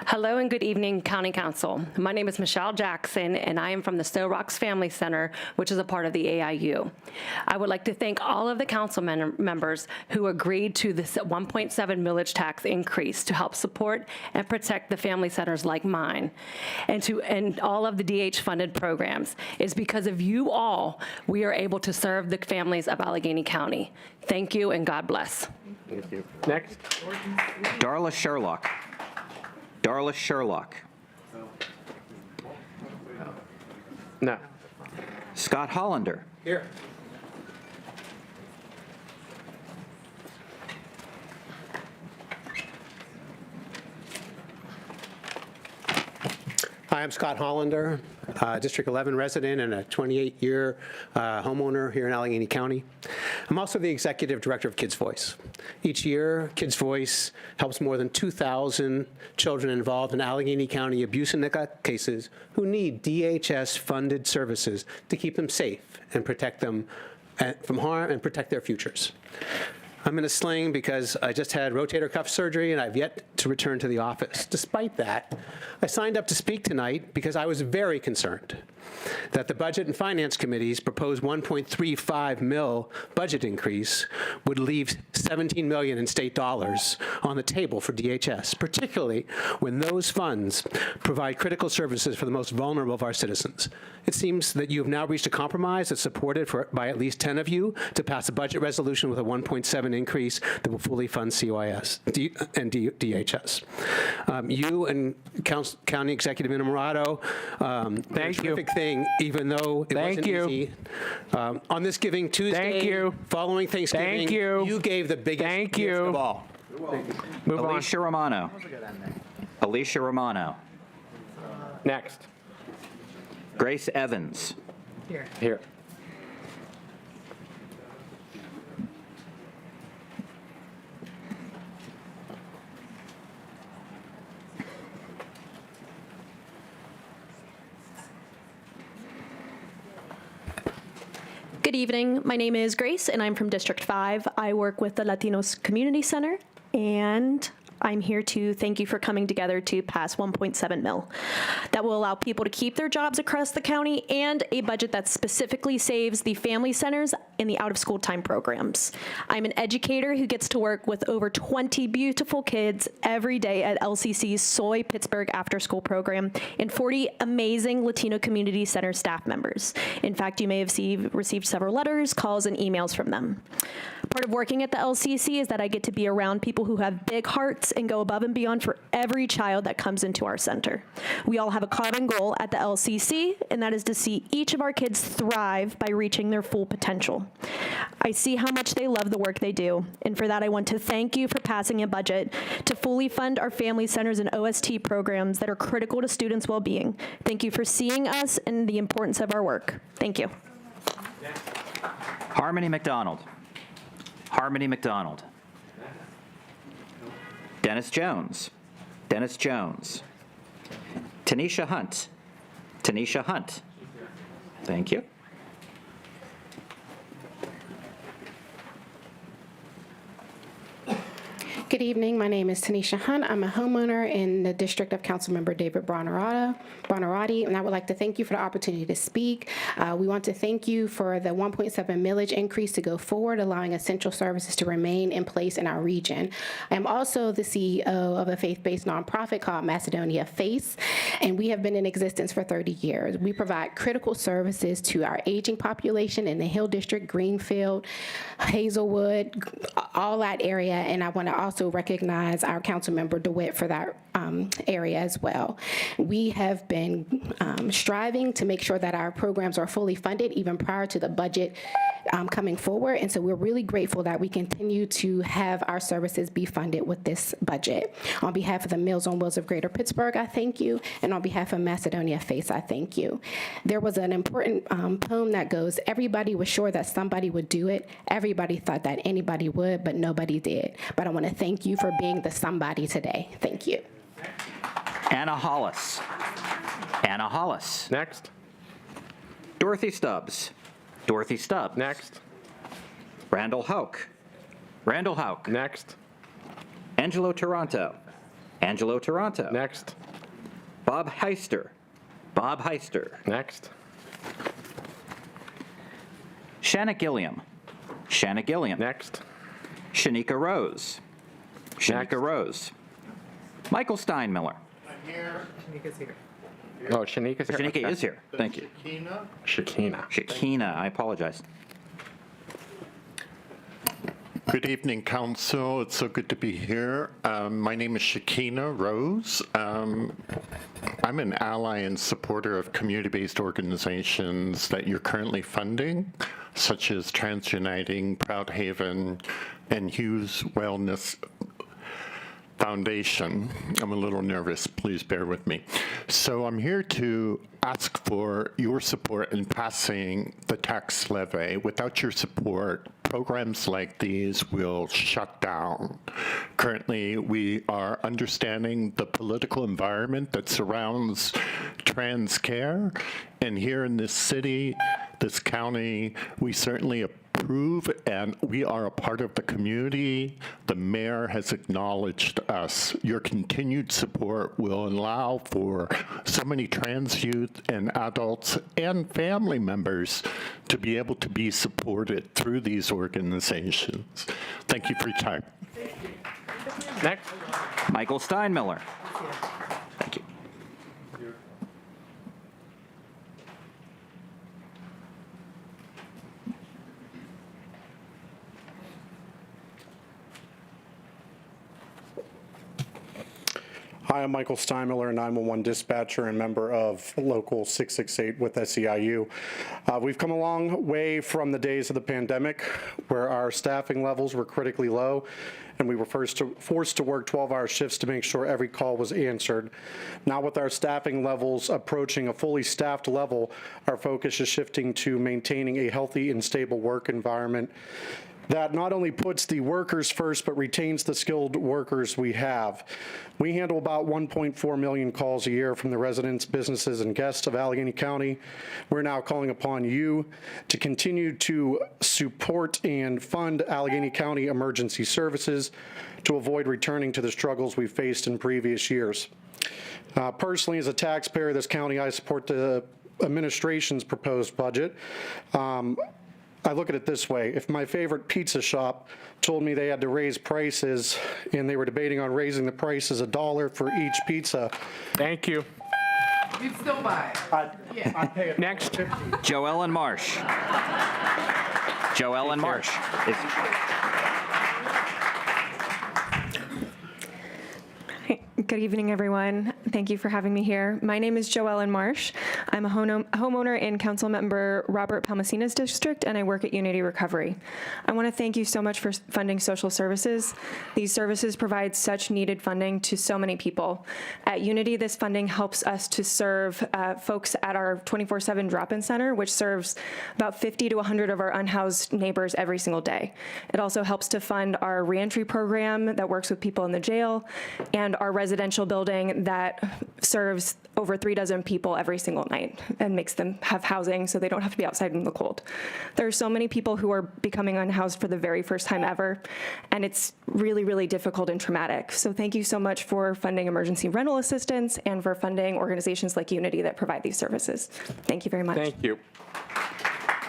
Hello and good evening, County Council. My name is Michelle Jackson, and I am from the Stowe Rocks Family Center, which is a part of the AIU. I would like to thank all of the council members who agreed to this 1.7 millage tax increase to help support and protect the family centers like mine, and all of the DH-funded programs. It's because of you all we are able to serve the families of Allegheny County. Thank you, and God bless. Thank you. Next. Darla Sherlock. Darla Sherlock. No. Scott Hollander. Here. Hi, I'm Scott Hollander, District 11 resident and a 28-year homeowner here in Allegheny County. I'm also the executive director of Kids Voice. Each year, Kids Voice helps more than 2,000 children involved in Allegheny County abuse and neglect cases who need DHS-funded services to keep them safe and protect them from harm and protect their futures. I'm in a sling because I just had rotator cuff surgery and I've yet to return to the office. Despite that, I signed up to speak tonight because I was very concerned that the Budget and Finance Committee's proposed 1.35 mil budget increase would leave $17 million in state dollars on the table for DHS, particularly when those funds provide critical services for the most vulnerable of our citizens. It seems that you have now reached a compromise that's supported by at least 10 of you to pass a budget resolution with a 1.7 increase that will fully fund CYS and DHS. You and County Executive Innamorato, Thank you. Thing, even though it wasn't easy. On this Giving Tuesday, following Thanksgiving, you gave the biggest gift of all. Move on. Alicia Romano. Alicia Romano. Next. Grace Evans. Here. Here. Good evening. My name is Grace, and I'm from District 5. I work with the Latinos Community Center, and I'm here to thank you for coming together to pass 1.7 mil. That will allow people to keep their jobs across the county and a budget that specifically saves the family centers and the out-of-school time programs. I'm an educator who gets to work with over 20 beautiful kids every day at LCC's Soy Pittsburgh after-school program and 40 amazing Latino Community Center staff members. In fact, you may have received several letters, calls, and emails from them. Part of working at the LCC is that I get to be around people who have big hearts and go above and beyond for every child that comes into our center. We all have a common goal at the LCC, and that is to see each of our kids thrive by reaching their full potential. I see how much they love the work they do, and for that I want to thank you for passing a budget to fully fund our family centers and OST programs that are critical to students' well-being. Thank you for seeing us and the importance of our work. Thank you. Harmony McDonald. Harmony McDonald. Dennis Jones. Dennis Jones. Tanisha Hunt. Tanisha Hunt. Thank you. Good evening. My name is Tanisha Hunt. I'm a homeowner in the district of Councilmember David Bonarotti, and I would like to thank you for the opportunity to speak. We want to thank you for the 1.7 millage increase to go forward, allowing essential services to remain in place in our region. I am also the CEO of a faith-based nonprofit called Macedonia Face, and we have been in existence for 30 years. We provide critical services to our aging population in the Hill District, Greenfield, Hazelwood, all that area, and I want to also recognize our Councilmember DeWitt for that area as well. We have been striving to make sure that our programs are fully funded even prior to the budget coming forward, and so we're really grateful that we continue to have our services be funded with this budget. On behalf of the Meals on Wheels of Greater Pittsburgh, I thank you, and on behalf of Macedonia Face, I thank you. There was an important poem that goes, everybody was sure that somebody would do it, everybody thought that anybody would, but nobody did. But I want to thank you for being the somebody today. Thank you. Anna Hollis. Anna Hollis. Next. Dorothy Stubbs. Dorothy Stubbs. Next. Randall Hauk. Randall Hauk. Next. Angelo Toronto. Angelo Toronto. Next. Bob Heister. Bob Heister. Next. Shanna Gilliam. Shanna Gilliam. Next. Shanika Rose. Shanika Rose. Michael Steinmiller. Shanika's here. Oh, Shanika's here? Shanika Okay. is here. Thank you. Shakina. Shakina, I apologize. Good evening, Council. It's so good to be here. My name is Shakina Rose. I'm an ally and supporter of community-based organizations that you're currently funding, such as TransUniting, Proud Haven, and Hughes Wellness Foundation. I'm a little nervous, please bear with me. So I'm here to ask for your support in passing the tax levy. Without your support, programs like these will shut down. Currently, we are understanding the political environment that surrounds trans care, and here in this city, this county, we certainly approve, and we are a part of the community. The mayor has acknowledged us. Your continued support will allow for so many trans youth and adults and family members to be able to be supported through these organizations. Thank you for your time. Next. Michael Steinmiller. Thank you. Hi, I'm Michael Steinmiller, a 911 dispatcher and member of Local 668 with SEIU. We've come a long way from the days of the pandemic where our staffing levels were critically low and we were forced to work 12-hour shifts to make sure every call was answered. Now with our staffing levels approaching a fully staffed level, our focus is shifting to maintaining a healthy and stable work environment that not only puts the workers first, but retains the skilled workers we have. We handle about 1.4 million calls a year from the residents, businesses, and guests of Allegheny County. We're now calling upon you to continue to support and fund Allegheny County emergency services to avoid returning to the struggles we faced in previous years. Personally, as a taxpayer of this county, I support the administration's proposed budget. I look at it this way. If my favorite pizza shop told me they had to raise prices and they were debating on raising the prices $1 for each pizza. Thank you. You'd still buy it. I'd pay it. Next. Joellen Marsh. Joellen Marsh. Good evening, everyone. Thank you for having me here. My name is Joellen Marsh. I'm a homeowner in Councilmember Robert Palmasina's district, and I work at Unity Recovery. I want to thank you so much for funding social services. These services provide such needed funding to so many people. At Unity, this funding helps us to serve folks at our 24/7 drop-in center, which serves about 50 to 100 of our unhoused neighbors every single day. It also helps to fund our reentry program that works with people in the jail, and our residential building that serves over 36 people every single night and makes them have housing so they don't have to be outside in the cold. There are so many people who are becoming unhoused for the very first time ever, and it's really, really difficult and traumatic. So thank you so much for funding emergency rental assistance and for funding organizations like Unity that provide these services. Thank you very much. Thank you.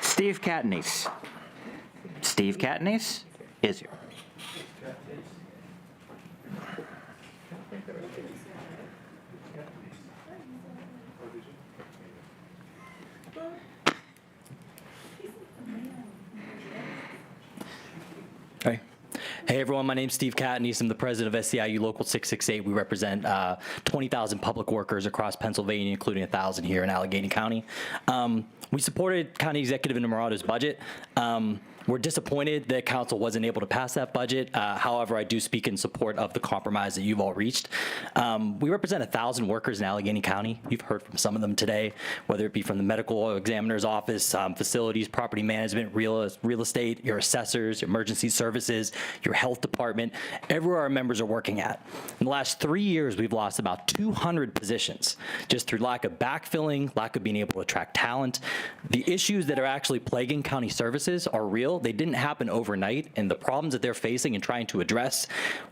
Steve Catanese. Steve Catanese is here. Hey everyone, my name's Steve Catanese. I'm the president of SEIU Local 668. We represent 20,000 public workers across Pennsylvania, including 1,000 here in Allegheny County. We supported County Executive Inamorado's budget. We're disappointed that council wasn't able to pass that budget. However, I do speak in support of the compromise that you've all reached. We represent 1,000 workers in Allegheny County. You've heard from some of them today, whether it be from the medical examiner's office, facilities, property management, real estate, your assessors, emergency services, your health department, everywhere our members are working at. In the last 3 years, we've lost about 200 positions just through lack of backfilling, lack of being able to attract talent. The issues that are actually plaguing county services are real. They didn't happen overnight, and the problems that they're facing and trying to address,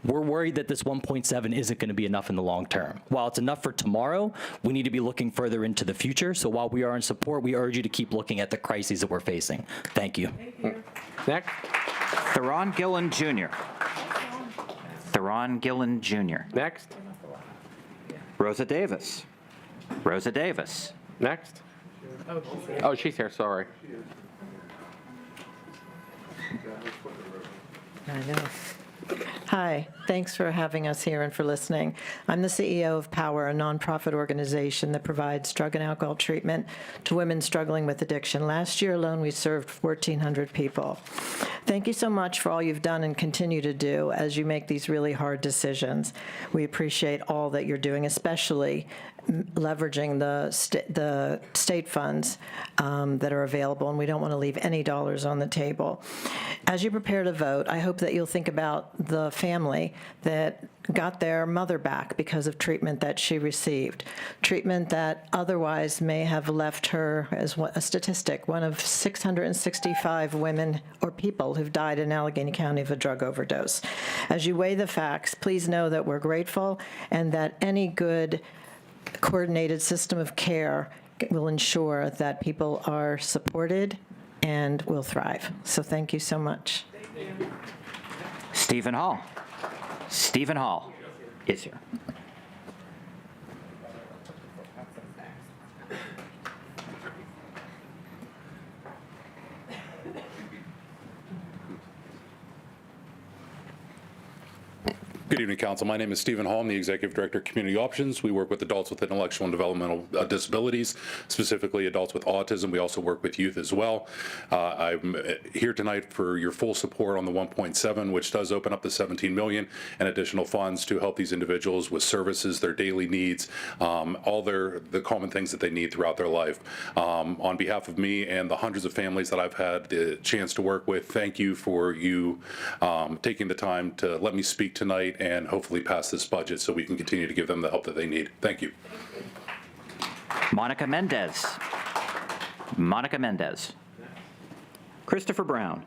we're worried that this 1.7 isn't going to be enough in the long term. While it's enough for tomorrow, we need to be looking further into the future. So while we are in support, we urge you to keep looking at the crises that we're facing. Thank you. Next. Theron Gillen Jr. Theron Gillen Jr. Next. Rosa Davis. Rosa Davis. Next. Oh, she's here, sorry. I know. Hi, thanks for having us here and for listening. I'm the CEO of Power, a nonprofit organization that provides drug and alcohol treatment to women struggling with addiction. Last year alone, we served 1,400 people. Thank you so much for all you've done and continue to do as you make these really hard decisions. We appreciate all that you're doing, especially leveraging the state funds that are available, and we don't want to leave any dollars on the table. As you prepare to vote, I hope that you'll think about the family that got their mother back because of treatment that she received, treatment that otherwise may have left her, as a statistic, one of 665 women or people who've died in Allegheny County of a drug overdose. As you weigh the facts, please know that we're grateful and that any good coordinated system of care will ensure that people are supported and will thrive. So thank you so much. Stephen Hall. Stephen Hall is here. Good evening, Council. My name is Stephen Hall. I'm the Executive Director of Community Options. We work with adults with intellectual and developmental disabilities, specifically adults with autism. We also work with youth as well. I'm here tonight for your full support on the 1.7, which does open up the $17 million and additional funds to help these individuals with services, their daily needs, all the common things that they need throughout their life. On behalf of me and the hundreds of families that I've had the chance to work with, thank you for taking the time to let me speak tonight and hopefully pass this budget so we can continue to give them the help that they need. Thank you. Monica Mendez. Monica Mendez. Christopher Brown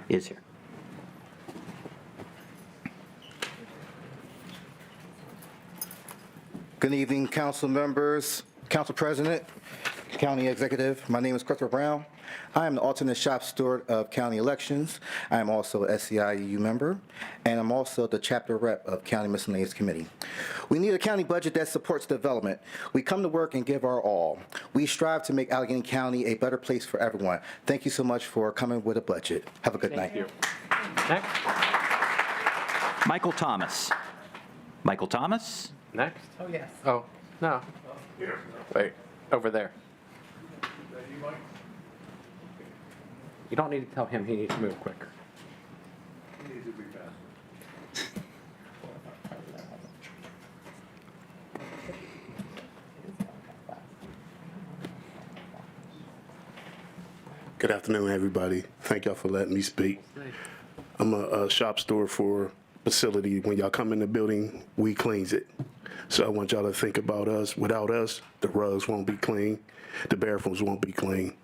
is here. Good evening, council members, council president, county executive. My name is Christopher Brown. I am the alternate shop steward of county elections. I am also a SEIU member, and I'm also the chapter rep of County Miscellaneous Committee. We need a county budget that supports development. We come to work and give our all. We strive to make Allegheny County a better place for everyone. Thank you so much for coming with a budget. Have a good night. Michael Thomas. Michael Thomas. Next? Oh, yes. Oh, no. Wait, over there. You don't need to tell him he needs to move quicker. Good afternoon, everybody. Thank y'all for letting me speak. I'm a shop steward for facility. When y'all come in the building, we cleans it. So I want y'all to think about us. Without us, the rugs won't be clean, the bathrooms won't be clean.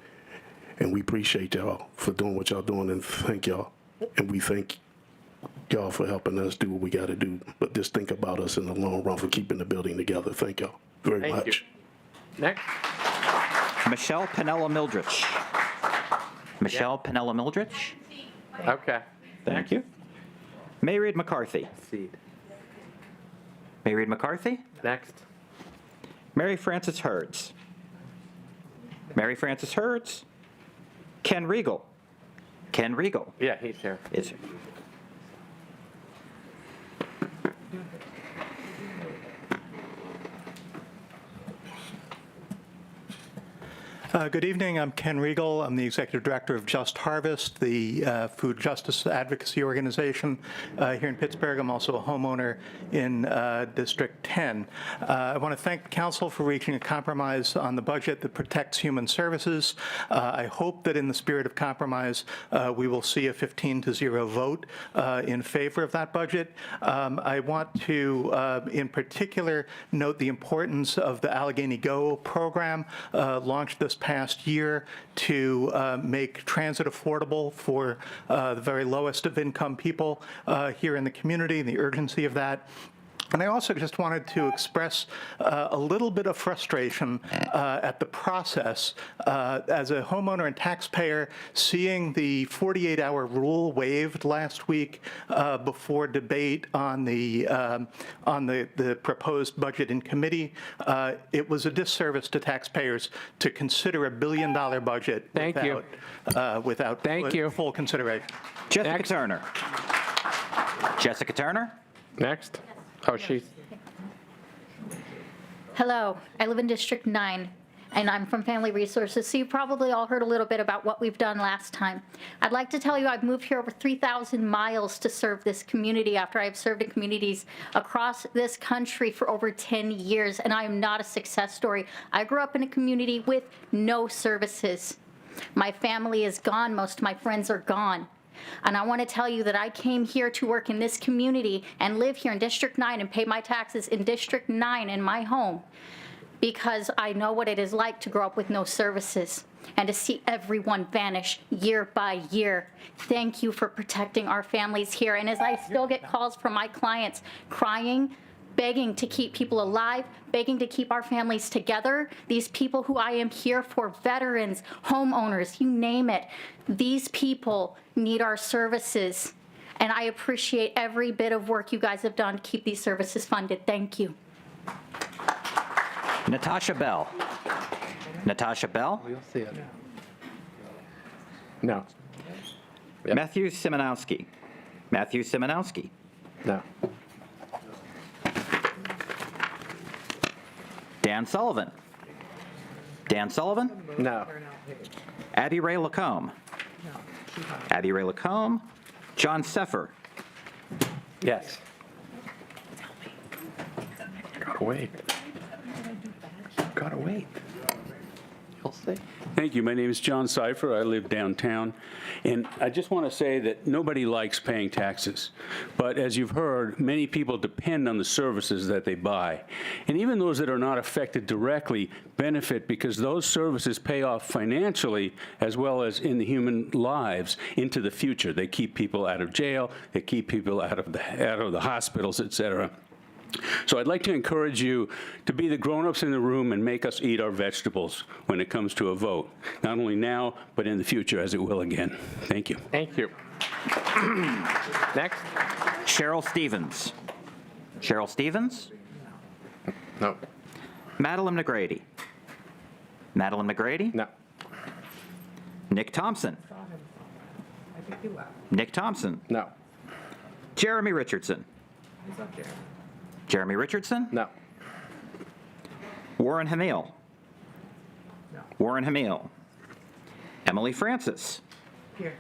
And we appreciate y'all for doing what y'all doing, and thank y'all. And we thank y'all for helping us do what we got to do. But just think about us in the long run for keeping the building together. Thank y'all very much. Next. Michelle Pinella Mildrich. Michelle Pinella Mildrich. Okay. Thank you. Mayreed McCarthy. Seed. Mayreed McCarthy. Next. Mary Frances Herds. Mary Frances Herds. Ken Regal. Ken Regal. Yeah, he's here. Is here. Good evening. I'm Ken Regal. I'm the Executive Director of Just Harvest, the food justice advocacy organization here in Pittsburgh. I'm also a homeowner in District 10. I want to thank the Council for reaching a compromise on the budget that protects human services. I hope that in the spirit of compromise, we will see a 15-0 vote in favor of that budget. I want to, in particular, note the importance of the Allegheny Go program launched this past year to make transit affordable for the very lowest of income people here in the community, and the urgency of that. And I also just wanted to express a little bit of frustration at the process as a homeowner and taxpayer, seeing the 48-hour rule waived last week before debate on the proposed budget in committee. It was a disservice to taxpayers to consider a $1 billion budget without full consideration. Jessica Turner. Jessica Turner. Next. Oh, she's. Hello, I live in District 9, and I'm from Family Resources, so you probably all heard a little bit about what we've done last time. I'd like to tell you I've moved here over 3,000 miles to serve this community after I've served in communities across this country for over 10 years, and I am not a success story. I grew up in a community with no services. My family is gone. Most of my friends are gone. And I want to tell you that I came here to work in this community and live here in District 9 and pay my taxes in District 9 in my home because I know what it is like to grow up with no services and to see everyone vanish year by year. Thank you for protecting our families here. And as I still get calls from my clients crying, begging to keep people alive, begging to keep our families together. These people who I am here for, veterans, homeowners, you name it, these people need our services. And I appreciate every bit of work you guys have done to keep these services funded. Thank you. Natasha Bell. Natasha Bell. You'll see it. No. Matthew Simonowski. Matthew Simonowski. No. Dan Sullivan. Dan Sullivan? No. Abby Ray Lacombe. Abby Ray Lacombe. John Seffer. Yes. Gotta wait. Gotta wait. You'll see. Thank you. My name is John Cipher. I live downtown. And I just want to say that nobody likes paying taxes. But as you've heard, many people depend on the services that they buy. And even those that are not affected directly benefit because those services pay off financially as well as in the human lives into the future. They keep people out of jail. They keep people out of the hospitals, et cetera. So I'd like to encourage you to be the grown-ups in the room and make us eat our vegetables when it comes to a vote, not only now, but in the future as it will again. Thank you. Thank you. Next. Cheryl Stevens. Cheryl Stevens? No. Madeline McGrady. Madeline McGrady? No. Nick Thompson. Nick Thompson. No. Jeremy Richardson. Jeremy Richardson? No. Warren Hamill? No. Warren Hamill. Emily Francis? Here.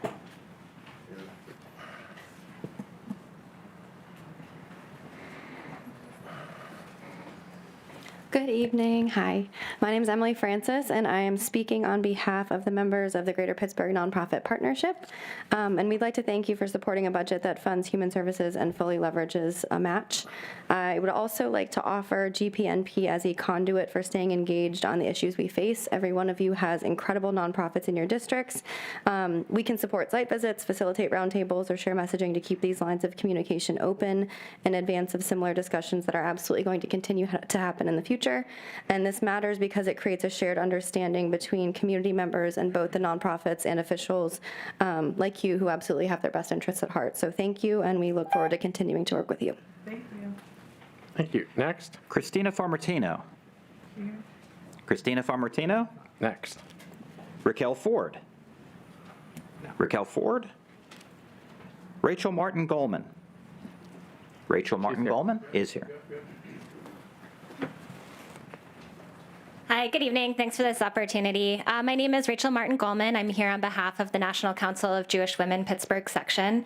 Good evening. Hi. My name is Emily Francis, and I am speaking on behalf of the members of the Greater Pittsburgh Nonprofit Partnership. And we'd like to thank you for supporting a budget that funds human services and fully leverages a match. I would also like to offer GPNP as a conduit for staying engaged on the issues we face. Every one of you has incredible nonprofits in your districts. We can support site visits, facilitate roundtables, or share messaging to keep these lines of communication open in advance of similar discussions that are absolutely going to continue to happen in the future. And this matters because it creates a shared understanding between community members and both the nonprofits and officials like you who absolutely have their best interests at heart. So thank you, and we look forward to continuing to work with you. Thank you. Thank you. Next. Christina Farmartino? Here. Christina Farmartino? Next. Raquel Ford? Raquel Ford? Rachel Martin Goldman? Rachel Martin Goldman is here. Hi, good evening. Thanks for this opportunity. My name is Rachel Martin Goldman. I'm here on behalf of the National Council of Jewish Women Pittsburgh section.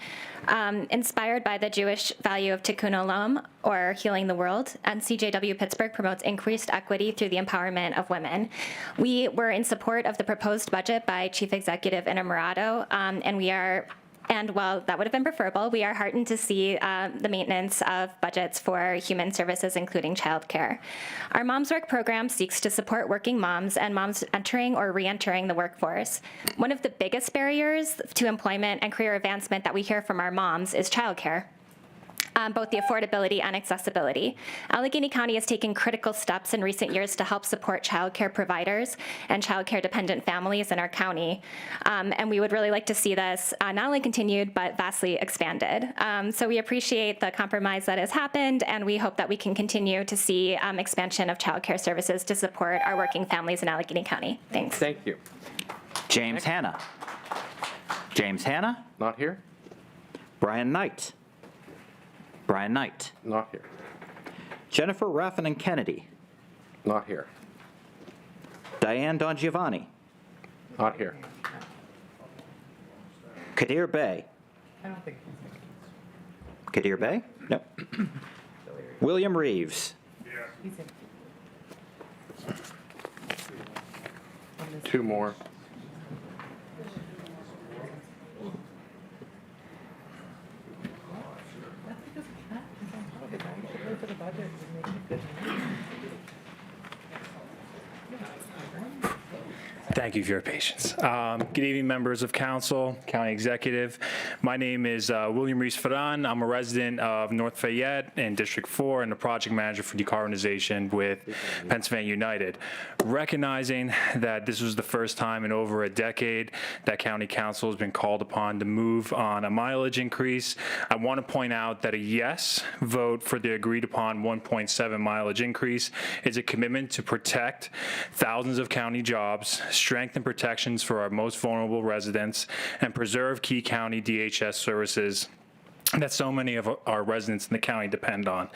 Inspired by the Jewish value of tikkun olam, or healing the world, and CJW Pittsburgh promotes increased equity through the empowerment of women. We were in support of the proposed budget by Chief Executive Innamorato, and while that would have been preferable, we are heartened to see the maintenance of budgets for human services, including childcare. Our Moms Work program seeks to support working moms and moms entering or re-entering the workforce. One of the biggest barriers to employment and career advancement that we hear from our moms is childcare. Both the affordability and accessibility. Allegheny County has taken critical steps in recent years to help support childcare providers and childcare dependent families in our county. And we would really like to see this not only continued, but vastly expanded. So we appreciate the compromise that has happened, and we hope that we can continue to see expansion of childcare services to support our working families in Allegheny County. Thanks. Thank you. James Hanna? James Hanna? Not here. Brian Knight? Brian Knight? Not here. Jennifer Raffanin Kennedy? Not here. Diane Dongiovanni? Not here. Kadir Bey? I don't think Kadir Bey? No. William Reeves? he's in. Two more. Thank you for your patience. Good evening, members of council, county executive. My name is William Reese Ferran. I'm a resident of North Fayette in District 4 and the project manager for decarbonization with Pennsylvania United. Recognizing that this was the first time in over a decade that county council has been called upon to move on a mileage increase, I want to point out that a yes vote for the agreed upon 1.7 mileage increase is a commitment to protect thousands of county jobs, strengthen protections for our most vulnerable residents, and preserve key county DHS services that so many of our residents in the county depend on.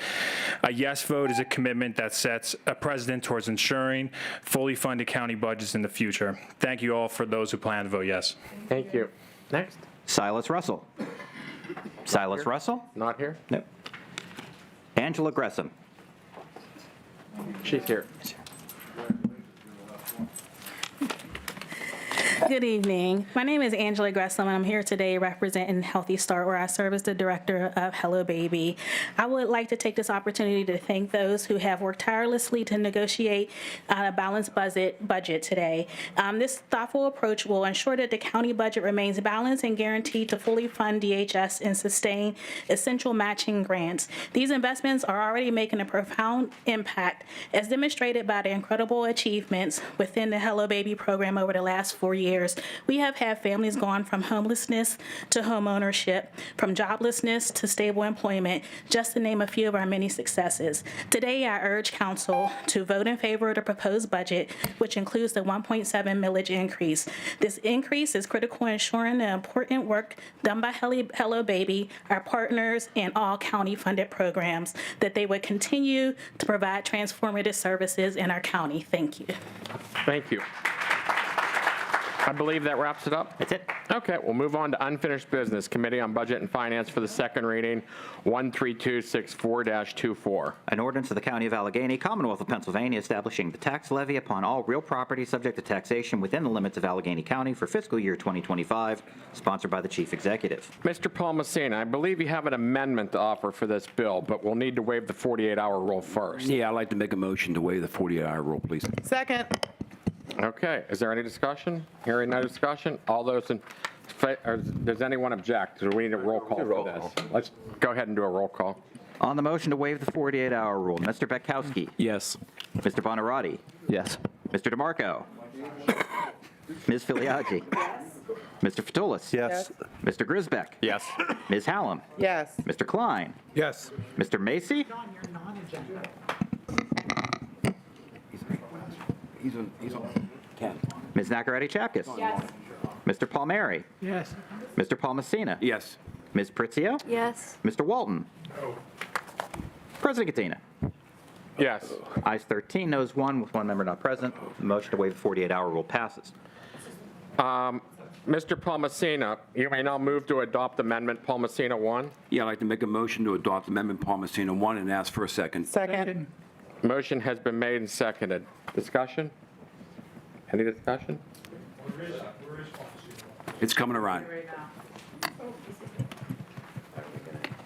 A yes vote is a commitment that sets a precedent towards ensuring fully funded county budgets in the future. Thank you all for those who plan to vote yes. Thank you. Next. Silas Russell? Silas Russell? Not here. No. Angela Gresham? She's here. Good evening. My name is Angela Gresslam, and I'm here today representing Healthy Start, where I serve as the director of Hello Baby. I would like to take this opportunity to thank those who have worked tirelessly to negotiate a balanced budget today. This thoughtful approach will ensure that the county budget remains balanced and guaranteed to fully fund DHS and sustain essential matching grants. These investments are already making a profound impact, as demonstrated by the incredible achievements within the Hello Baby program over the last 4 years. years, we have had families gone from homelessness to home ownership, from joblessness to stable employment, just to name a few of our many successes. Today, I urge Council to vote in favor of the proposed budget, which includes the 1.7 millage increase. This increase is critical in ensuring the important work done by Hello Baby, our partners, and all county-funded programs, that they would continue to provide transformative services in our county. Thank you. Thank you. I believe that wraps it up. That's it. Okay, we'll move on to unfinished business. Committee on Budget and Finance for the second reading, 13264-24. An ordinance of the County of Allegheny, Commonwealth of Pennsylvania, establishing the tax levy upon all real property subject to taxation within the limits of Allegheny County for fiscal year 2025, sponsored by the Chief Executive. Mr. Palmacina, I believe you have an amendment to offer for this bill, but we'll need to waive the 48-hour rule first. Yeah, I'd like to make a motion to waive the 48-hour rule, please. Second. Okay, is there any discussion? Hearing no discussion, all those in, or does anyone object? Do we need a roll call for this? Let's go ahead and do a roll call. On the motion to waive the 48-hour rule, Mr. Betkowski. Yes. Mr. Bonarotti. Yes. Mr. DeMarco. Ms. Filiaggi. Mr. Fatulis. Yes. Mr. Grisbeck. Yes. Ms. Hallam. Yes. Mr. Klein. Yes. Mr. Macy. He's on 10. Ms. Nacarati Chapkus. Yes. Mr. Palmieri. Yes. Mr. Palmacina. Yes. Ms. Pritzio. Yes. Mr. Walton. President Katina. Yes. Ayes 13, noes 1, with one member not present. The motion to waive the 48-hour rule passes. Mr. Palmacina, you may now move to adopt Amendment Palmacina 1. Yeah, I'd like to make a motion to adopt Amendment Palmacina 1 and ask for a second. Second. Motion has been made and seconded. Discussion? Any discussion? It's coming around.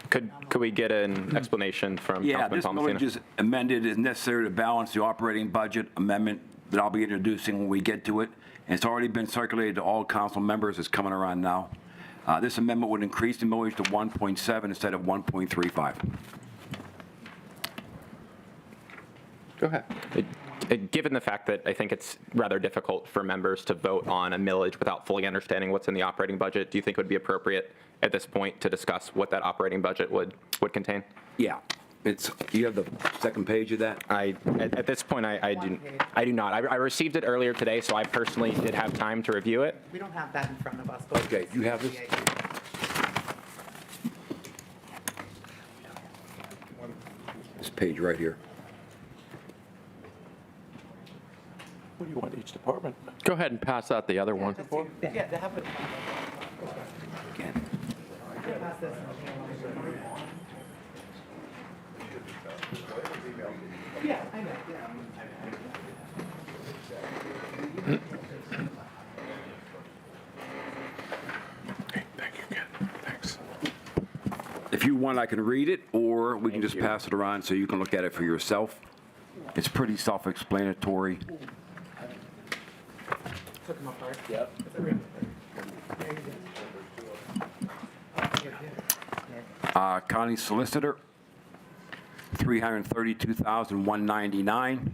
Could we get an explanation from Yeah, Councilman this Palmacina? millage is amended is necessary to balance the operating budget amendment that I'll be introducing when we get to it. And it's already been circulated to all council members. It's coming around now. This amendment would increase the millage to 1.7 instead of 1.35. Go ahead. Given the fact that I think it's rather difficult for members to vote on a millage without fully understanding what's in the operating budget, do you think it would be appropriate at this point to discuss what that operating budget would contain? Yeah. You have the second page of that? At this point, I do not. I received it earlier today, so I personally did have time to review it. We don't have that in front of us. Okay, you have this? This page right here. What do you want each department? Go ahead and pass out the other one. Yeah, they have it. Again. Pass this. Yeah, I know. Thank you, Ken. Thanks. If you want, I can read it, or we can just pass it around so you can look at it for yourself. It's pretty self-explanatory. Took them apart. Yep. County Solicitor, $332,199.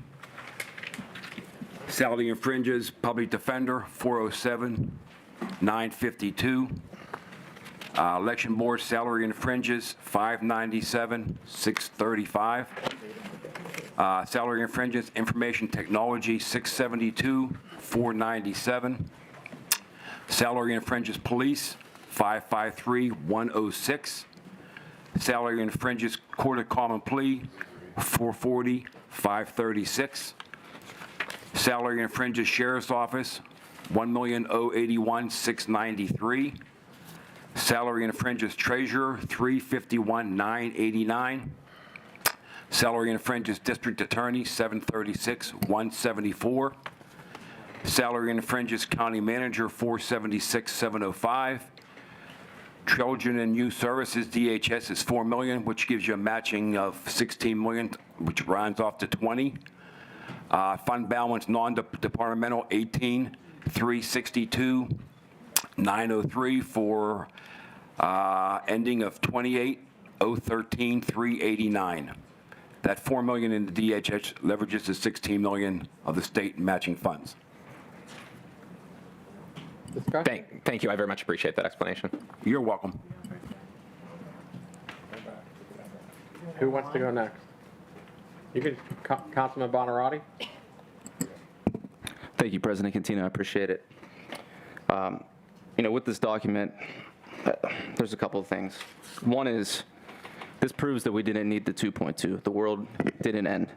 Salary and fringes, Public Defender, $407,952. Election Board salary and fringes, $597,635. Salary and fringes, Information Technology, $672,497. Salary and fringes, Police, $553,106. Salary and fringes, Court of Common Plea, $440,536. Salary and fringes, Sheriff's Office, $1,081,693. Salary and fringes, Treasurer, $351,989. Salary and fringes, District Attorney, $736,174. Salary and fringes, County Manager, $476,705. Children and Youth Services, DHS, is $4 million, which gives you a matching of $16 million, which rounds off to 20. Fund balance, non-departmental, $18,362,903 for ending of 28,013,389. That $4 million in the DHS leverages the $16 million of the state matching funds. Discussion? Thank you. I very much appreciate that explanation. You're welcome. Who wants to go next? You can, Councilman Bonarotti? Thank you, President Cantino. I appreciate it. With this document, there's a couple of things. One is this proves that we didn't need the 2.2. The world didn't end.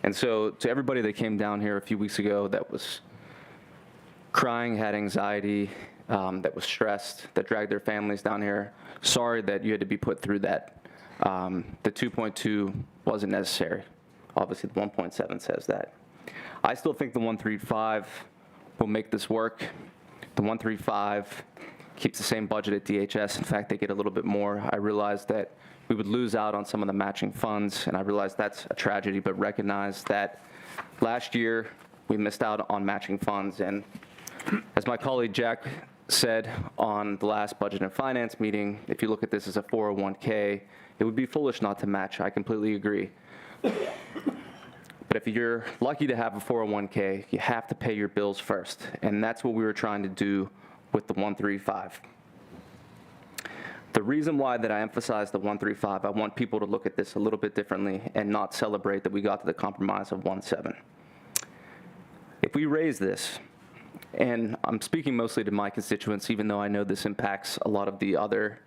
And so to everybody that came down here a few weeks ago that was crying, had anxiety, that was stressed, that dragged their families down here, sorry that you had to be put through that. The 2.2 wasn't necessary. Obviously, the 1.7 says that. I still think the 135 will make this work. The 135 keeps the same budget at DHS. In fact, they get a little bit more. I realize that we would lose out on some of the matching funds, and I realize that's a tragedy, but recognize that last year we missed out on matching funds. And as my colleague Jack said on the last Budget and Finance meeting, if you look at this as a 401k, it would be foolish not to match. I completely agree. But if you're lucky to have a 401k, you have to pay your bills first. And that's what we were trying to do with the 135. The reason why that I emphasize the 135, I want people to look at this a little bit differently and not celebrate that we got to the compromise of 1.7. If we raise this, and I'm speaking mostly to my constituents, even though I know this impacts a lot of the other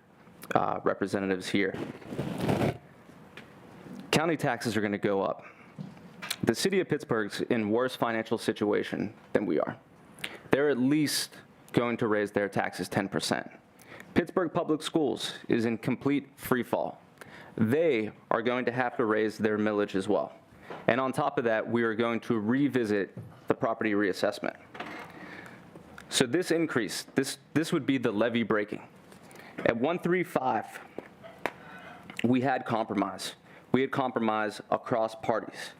representatives here. County taxes are going to go up. The city of Pittsburgh's in worse financial situation than we are. They're at least going to raise their taxes 10%. Pittsburgh Public Schools is in complete free fall. They are going to have to raise their millage as well. And on top of that, we are going to revisit the property reassessment. So this increase, this would be the levy breaking. At 135, we had compromise. We had compromise across parties.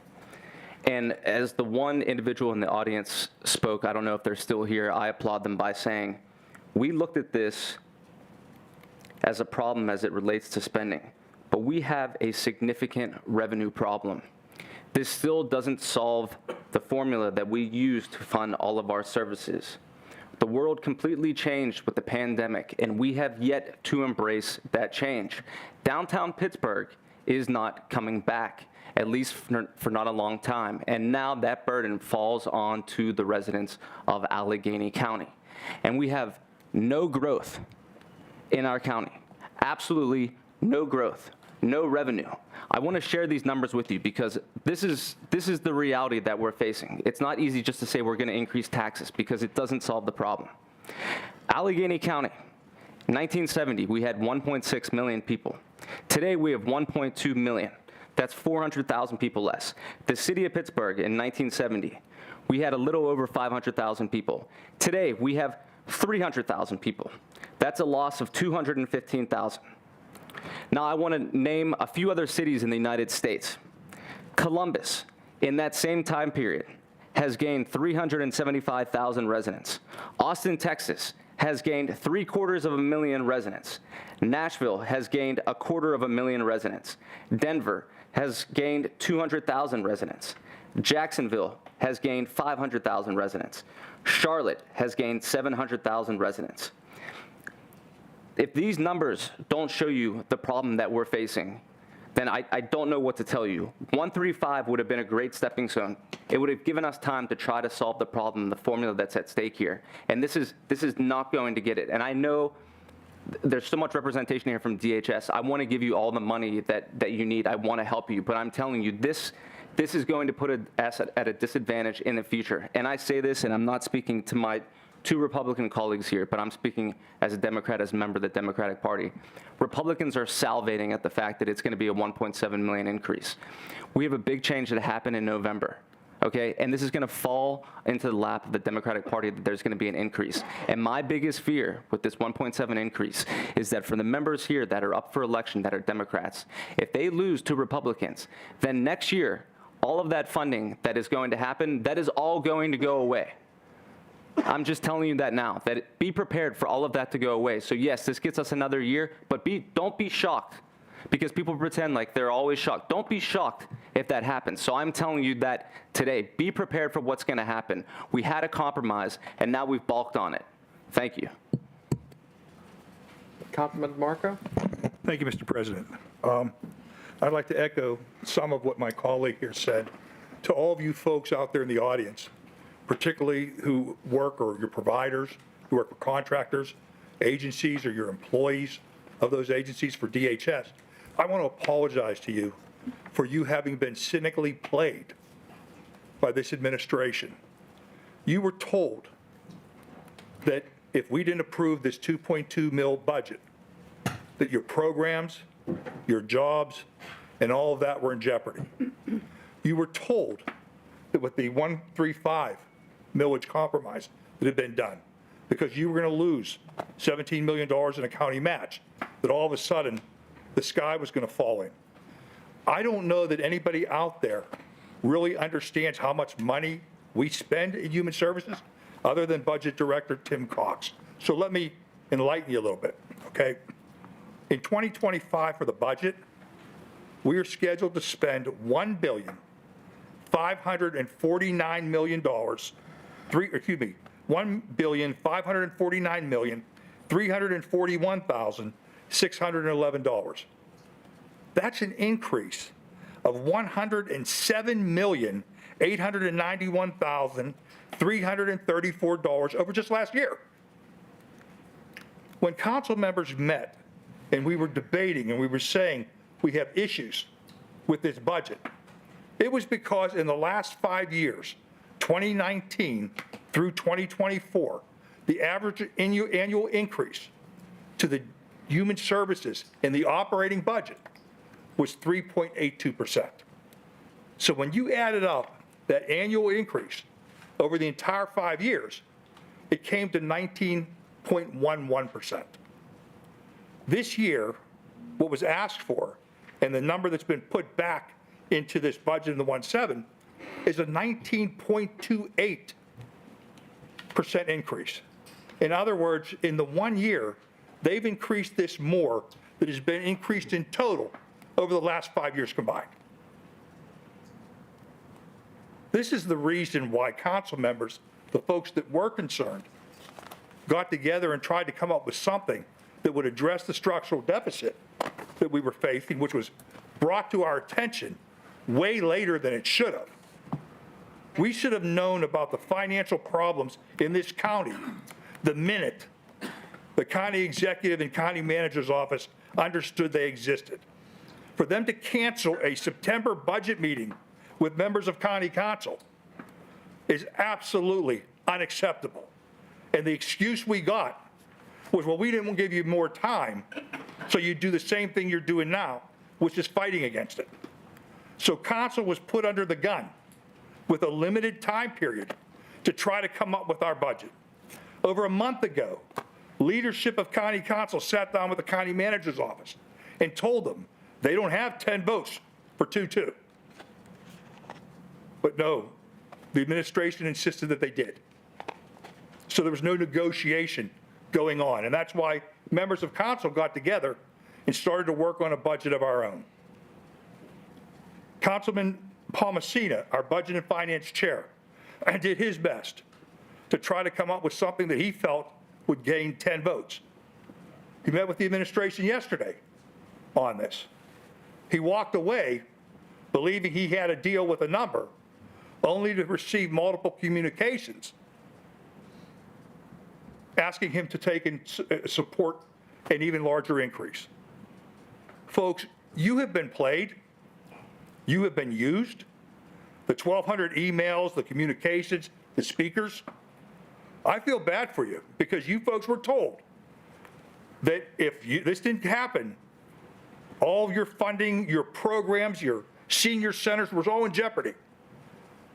And as the one individual in the audience spoke, I don't know if they're still here, I applaud them by saying, we looked at this as a problem as it relates to spending, but we have a significant revenue problem. This still doesn't solve the formula that we use to fund all of our services. The world completely changed with the pandemic, and we have yet to embrace that change. Downtown Pittsburgh is not coming back, at least for not a long time. And now that burden falls on to the residents of Allegheny County. And we have no growth in our county, absolutely no growth, no revenue. I want to share these numbers with you because this is the reality that we're facing. It's not easy just to say we're going to increase taxes because it doesn't solve the problem. Allegheny County, 1970, we had 1.6 million people. Today, we have 1.2 million. That's 400,000 people less. The city of Pittsburgh in 1970, we had a little over 500,000 people. Today, we have 300,000 people. That's a loss of 215,000. Now, I want to name a few other cities in the United States. Columbus, in that same time period, has gained 375,000 residents. Austin, Texas, has gained 750,000 residents. Nashville has gained 250,000 residents. Denver has gained 200,000 residents. Jacksonville has gained 500,000 residents. Charlotte has gained 700,000 residents. If these numbers don't show you the problem that we're facing, then I don't know what to tell you. 135 would have been a great stepping stone. It would have given us time to try to solve the problem, the formula that's at stake here. And this is not going to get it. And I know there's so much representation here from DHS. I want to give you all the money that you need. I want to help you. But I'm telling you, this is going to put us at a disadvantage in the future. And I say this, and I'm not speaking to my two Republican colleagues here, but I'm speaking as a Democrat, as a member of the Democratic Party. Republicans are salivating at the fact that it's going to be a 1.7 million increase. We have a big change that happened in November, okay? And this is going to fall into the lap of the Democratic Party that there's going to be an increase. And my biggest fear with this 1.7 increase is that for the members here that are up for election that are Democrats, if they lose to Republicans, then next year, all of that funding that is going to happen, that is all going to go away. I'm just telling you that now, that be prepared for all of that to go away. So yes, this gets us another year, but don't be shocked because people pretend like they're always shocked. Don't be shocked if that happens. So I'm telling you that today, be prepared for what's going to happen. We had a compromise, and now we've balked on it. Thank you. Councilman DeMarco? Thank you, Mr. President. I'd like to echo some of what my colleague here said. To all of you folks out there in the audience, particularly who work or your providers, who work for contractors, agencies, or your employees of those agencies for DHS, I want to apologize to you for you having been cynically played by this administration. You were told that if we didn't approve this 2.2 mil budget, that your programs, your jobs, and all of that were in jeopardy. You were told that with the 135 millage compromise that had been done, because you were going to lose $17 million in a county match, that all of a sudden the sky was going to fall in. I don't know that anybody out there really understands how much money we spend in human services other than Budget Director Tim Cox. So let me enlighten you a little bit, okay? In 2025 for the budget, we are scheduled to spend $1,549,341,611. That's an increase of $107,891,334 over just last year. When council members met and we were debating and we were saying we have issues with this budget, it was because in the last 5 years, 2019 through 2024, the average annual increase to the human services in the operating budget was 3.82%. So when you added up that annual increase over the entire 5 years, it came to 19.11%. This year, what was asked for, and the number that's been put back into this budget in the 1.7, is a 19.28% increase. In other words, in the 1 year, they've increased this more than has been increased in total over the last 5 years combined. This is the reason why council members, the folks that were concerned, got together and tried to come up with something that would address the structural deficit that we were facing, which was brought to our attention way later than it should have. We should have known about the financial problems in this county the minute the county executive and county manager's office understood they existed. For them to cancel a September budget meeting with members of county council is absolutely unacceptable. And the excuse we got was, well, we didn't give you more time, so you do the same thing you're doing now, which is fighting against it. So council was put under the gun with a limited time period to try to come up with our budget. Over a month ago, leadership of county council sat down with the county manager's office and told them they don't have 10 votes for 2-2. But no, the administration insisted that they did. So there was no negotiation going on. And that's why members of council got together and started to work on a budget of our own. Councilman Palmasina, our Budget and Finance Chair, did his best to try to come up with something that he felt would gain 10 votes. He met with the administration yesterday on this. He walked away believing he had a deal with a number, only to receive multiple communications asking him to take and support an even larger increase. Folks, you have been played. You have been used. The 1,200 emails, the communications, the speakers. I feel bad for you because you folks were told that if this didn't happen, all of your funding, your programs, your senior centers was all in jeopardy.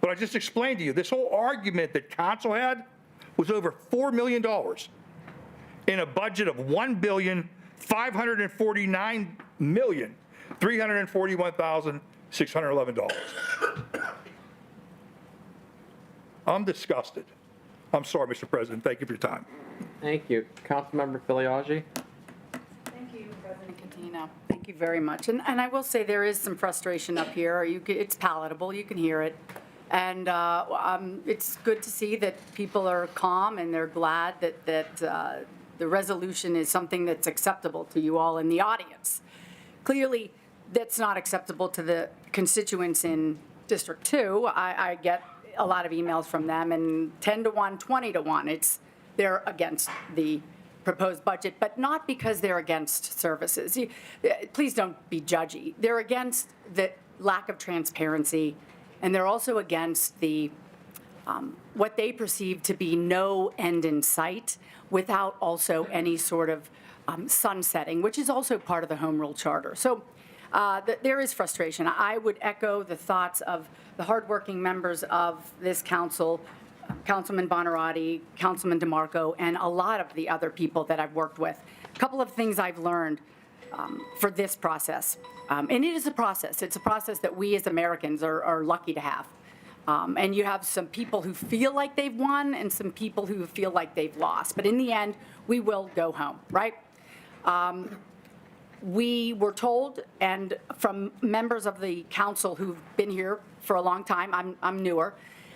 But I just explained to you, this whole argument that council had was over $4 million in a budget of $1,549,341,611. I'm disgusted. I'm sorry, Mr. President. Thank you for your time. Thank you. Councilmember Filiaggi? Thank you, President Catino. Thank you very much. And I will say there is some frustration up here. It's palatable. You can hear it. And it's good to see that people are calm and they're glad that the resolution is something that's acceptable to you all in the audience. Clearly, that's not acceptable to the constituents in District 2. I get a lot of emails from them, and 10 to 1, 20 to 1, they're against the proposed budget, but not because they're against services. Please don't be judgy. They're against the lack of transparency, and they're also against the what they perceive to be no end in sight without also any sort of sunsetting, which is also part of the Home Rule Charter. So there is frustration. I would echo the thoughts of the hardworking members of this council, Councilman Bonarotti, Councilman DeMarco, and a lot of the other people that I've worked with. A couple of things I've learned for this process. And it is a process. It's a process that we as Americans are lucky to have. And you have some people who feel like they've won and some people who feel like they've lost. But in the end, we will go home, right? We were told, and from members of the council who've been here for a long time, I'm newer,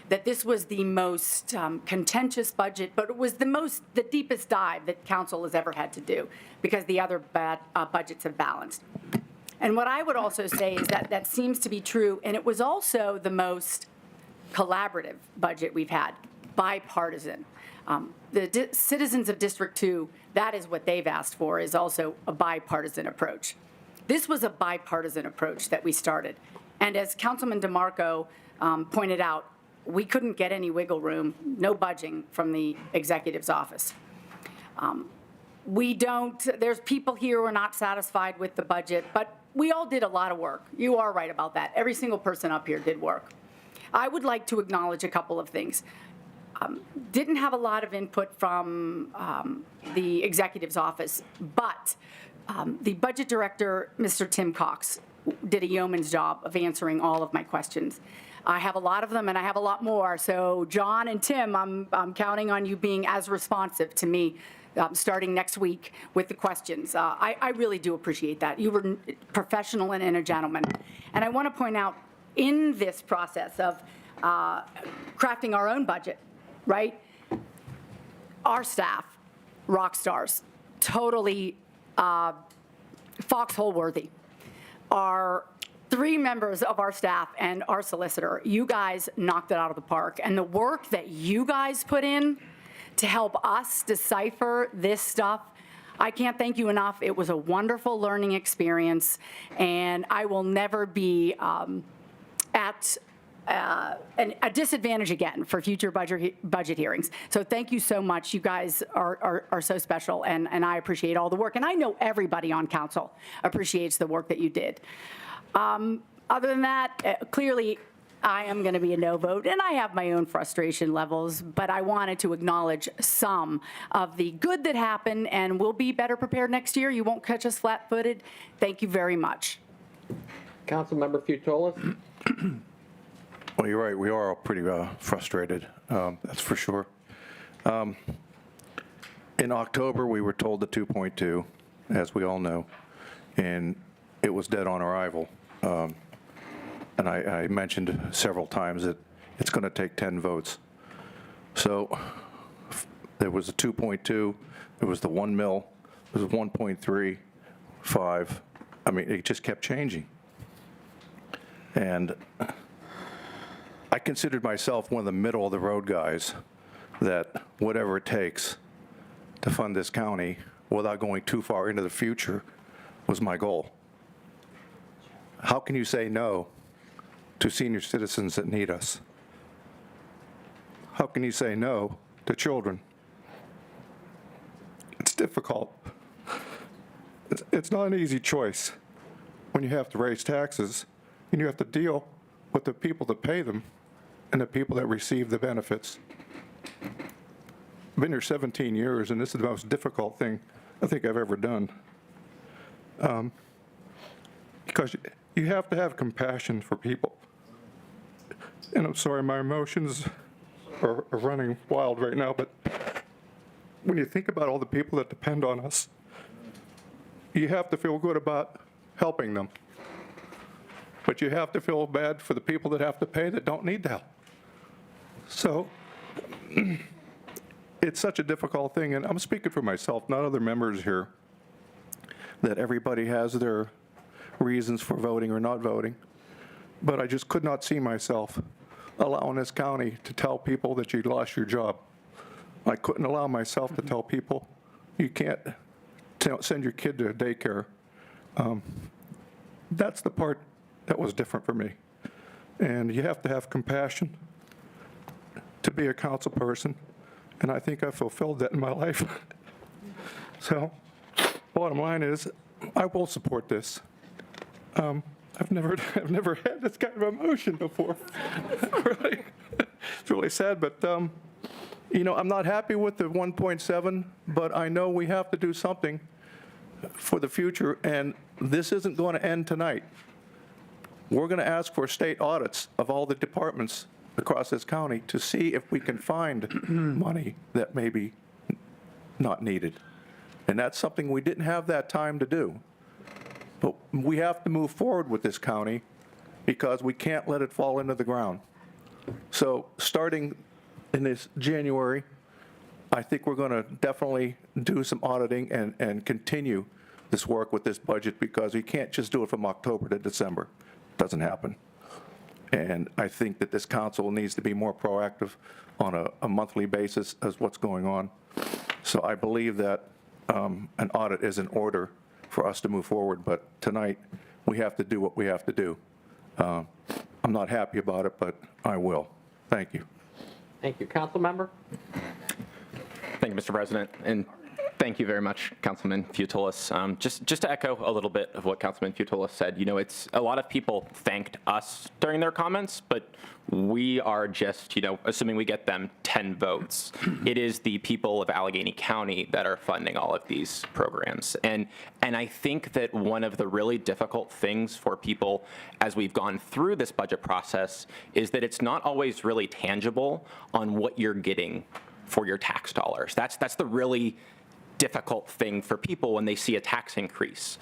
that this was the most contentious budget, but it was the deepest dive that council has ever had to do because the other budgets have balanced. And what I would also say is that seems to be true, and it was also the most collaborative budget we've had, bipartisan. The citizens of District 2, that is what they've asked for, is also a bipartisan approach. This was a bipartisan approach that we started. And as Councilman DeMarco pointed out, we couldn't get any wiggle room, no budging from the executive's office. There's people here who are not satisfied with the budget, but we all did a lot of work. You are right about that. Every single person up here did work. I would like to acknowledge a couple of things. Didn't have a lot of input from the executive's office, but the budget director, Mr. Tim Cox, did a yeoman's job of answering all of my questions. I have a lot of them, and I have a lot more. So, John and Tim, I'm counting on you being as responsive to me starting next week with the questions. I really do appreciate that. You were professional and a gentleman. And I want to point out, in this process of crafting our own budget, right, our staff, rock stars, totally foxhole worthy. Our 3 members of our staff and our solicitor, you guys knocked it out of the park. And the work that you guys put in to help us decipher this stuff, I can't thank you enough. It was a wonderful learning experience, and I will never be at a disadvantage again for future budget hearings. So thank you so much. You guys are so special, and I appreciate all the work. And I know everybody on council appreciates the work that you did. Other than that, clearly, I am going to be a no vote, and I have my own frustration levels, but I wanted to acknowledge some of the good that happened, and we'll be better prepared next year. You won't catch us flat-footed. Thank you very much. Councilmember Futolis. Well, you're right. We are all pretty frustrated. That's for sure. In October, we were told the 2.2, as we all know, and it was dead on arrival. And I mentioned several times that it's going to take 10 votes. So there was a 2.2, there was the 1 mil, there was 1.35. I mean, it just kept changing. And I considered myself one of the middle-of-the-road guys, that whatever it takes to fund this county without going too far into the future was my goal. How can you say no to senior citizens that need us? How can you say no to children? It's difficult. It's not an easy choice when you have to raise taxes and you have to deal with the people that pay them and the people that receive the benefits. I've been here 17 years, and this is the most difficult thing I think I've ever done. Because you have to have compassion for people. And I'm sorry, my emotions are running wild right now, but when you think about all the people that depend on us, you have to feel good about helping them. But you have to feel bad for the people that have to pay that don't need the help. So it's such a difficult thing, and I'm speaking for myself, not other members here, that everybody has their reasons for voting or not voting. But I just could not see myself allowing this county to tell people that you lost your job. I couldn't allow myself to tell people you can't send your kid to daycare. That's the part that was different for me. And you have to have compassion to be a council person, and I think I fulfilled that in my life. So, bottom line is, I will support this. I've never had this kind of emotion before. Really, it's really sad, but you know, I'm not happy with the 1.7, but I know we have to do something for the future, and this isn't going to end tonight. We're going to ask for state audits of all the departments across this county to see if we can find money that may be not needed. And that's something we didn't have that time to do. But we have to move forward with this county because we can't let it fall into the ground. So starting in this January, I think we're going to definitely do some auditing and continue this work with this budget, because we can't just do it from October to December. It doesn't happen. And I think that this council needs to be more proactive on a monthly basis as what's going on. So I believe that an audit is in order for us to move forward, but tonight we have to do what we have to do. I'm not happy about it, but I will. Thank you. Thank you. Council member? Thank you, Mr. President, and thank you very much, Councilman Futulis. Just to echo a little bit of what Councilman Futulis said, you know, it's a lot of people thanked us during their comments, but we are just, you know, assuming we get them 10 votes. It is the people of Allegheny County that are funding all of these programs. And I think that one of the really difficult things for people as we've gone through this budget process is that it's not always really tangible on what you're getting for your tax dollars. That's the really difficult thing for people when they see a tax increase.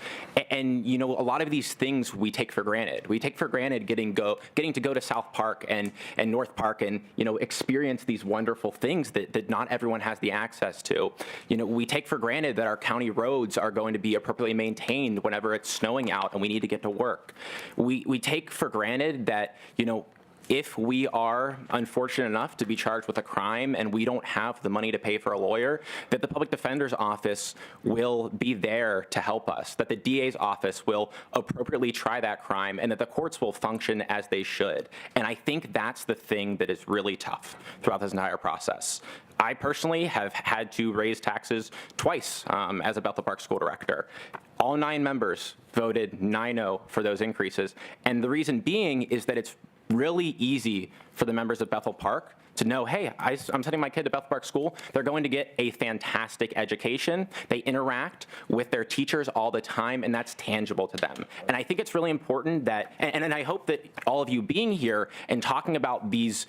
And you know, a lot of these things we take for granted. We take for granted getting to go to South Park and North Park and, you know, experience these wonderful things that not everyone has the access to. You know, we take for granted that our county roads are going to be appropriately maintained whenever it's snowing out and we need to get to work. We take for granted that, you know, if we are unfortunate enough to be charged with a crime and we don't have the money to pay for a lawyer, that the public defender's office will be there to help us, that the DA's office will appropriately try that crime, and that the courts will function as they should. And I think that's the thing that is really tough throughout this entire process. I personally have had to raise taxes twice as a Bethel Park school director. All 9 members voted 9-0 for those increases. And the reason being is that it's really easy for the members of Bethel Park to know, hey, I'm sending my kid to Bethel Park School. They're going to get a fantastic education. They interact with their teachers all the time, and that's tangible to them. And I think it's really important that, and I hope that all of you being here and talking about these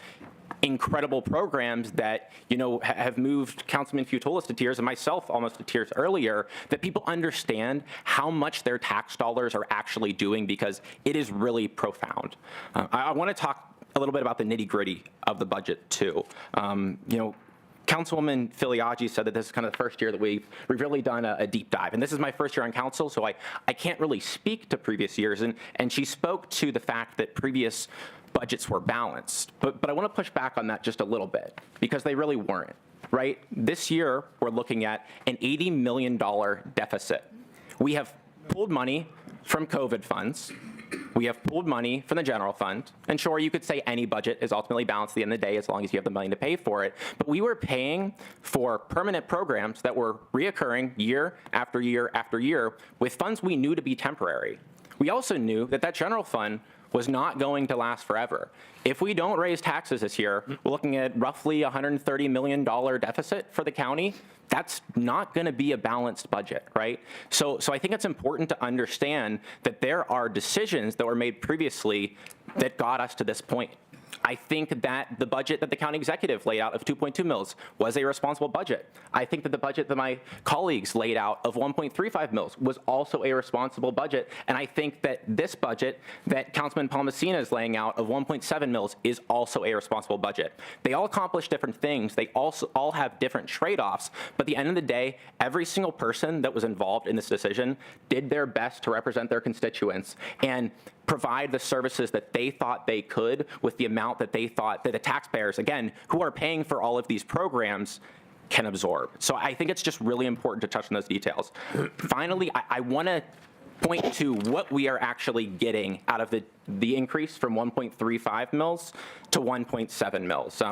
incredible programs that, you know, have moved Councilman Futulis to tears and myself almost to tears earlier, that people understand how much their tax dollars are actually doing, because it is really profound. I want to talk a little bit about the nitty-gritty of the budget too. You know, Councilwoman Filiaggi said that this is kind of the first year that we've really done a deep dive. And this is my first year on council, so I can't really speak to previous years. And she spoke to the fact that previous budgets were balanced. But I want to push back on that just a little bit, because they really weren't, right? This year, we're looking at an $80 million deficit. We have pulled money from COVID funds. We have pulled money from the general fund. And sure, you could say any budget is ultimately balanced at the end of the day as long as you have the money to pay for it. But we were paying for permanent programs that were reoccurring year after year after year with funds we knew to be temporary. We also knew that that general fund was not going to last forever. If we don't raise taxes this year, we're looking at roughly $130 million deficit for the county. That's not going to be a balanced budget, right? So I think it's important to understand that there are decisions that were made previously that got us to this point. I think that the budget that the county executive laid out of 2.2 mils was a responsible budget. I think that the budget that my colleagues laid out of 1.35 mils was also a responsible budget. And I think that this budget that Councilman Palmasina is laying out of 1.7 mils is also a responsible budget. They all accomplish different things. They also all have different trade-offs. But at the end of the day, every single person that was involved in this decision did their best to represent their constituents and provide the services that they thought they could with the amount that they thought that the taxpayers, again, who are paying for all of these programs, can absorb. So I think it's just really important to touch on those details. Finally, I want to point to what we are actually getting out of the increase from 1.35 mils to 1.7 mils.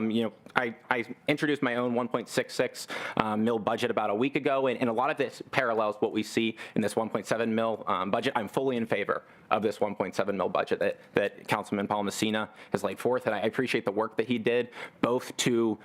I introduced my own 1.66 mil budget about a week ago, and a lot of this parallels what we see in this 1.7 mil budget. I'm fully in favor of this 1.7 mil budget that Councilman Palmasina has laid forth, and I appreciate the work that he did, both to,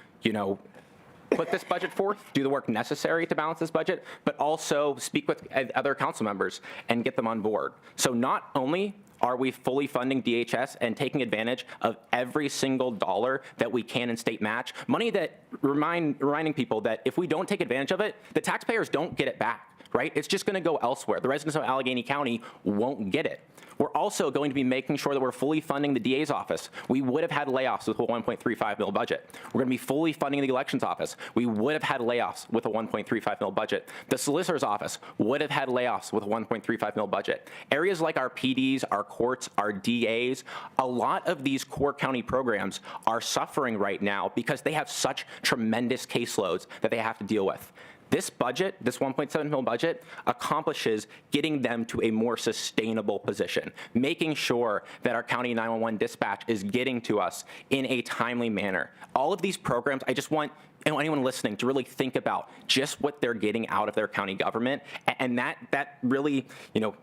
put this budget forth, do the work necessary to balance this budget, but also speak with other council members and get them on board. So not only are we fully funding DHS and taking advantage of every single dollar that we can in state match, money that reminding people that if we don't take advantage of it, the taxpayers don't get it back, right? It's just gonna go elsewhere. The residents of Allegheny County won't get it. We're also going to be making sure that we're fully funding the DA's office. We would have had layoffs with a 1.35 mil budget. We're going to be fully funding the elections office. We would have had layoffs with a 1.35 mil budget. The solicitor's office would have had layoffs with a 1.35 mil budget. Areas like our PDs, our courts, our DAs, a lot of these core county programs are suffering right now because they have such tremendous caseloads that they have to deal with. This budget, this 1.7 mil budget, accomplishes getting them to a more sustainable position, making sure that our county 911 dispatch is getting to us in a timely manner. All of these programs, I just want anyone listening to really think about just what they're getting out of their county government, and that really,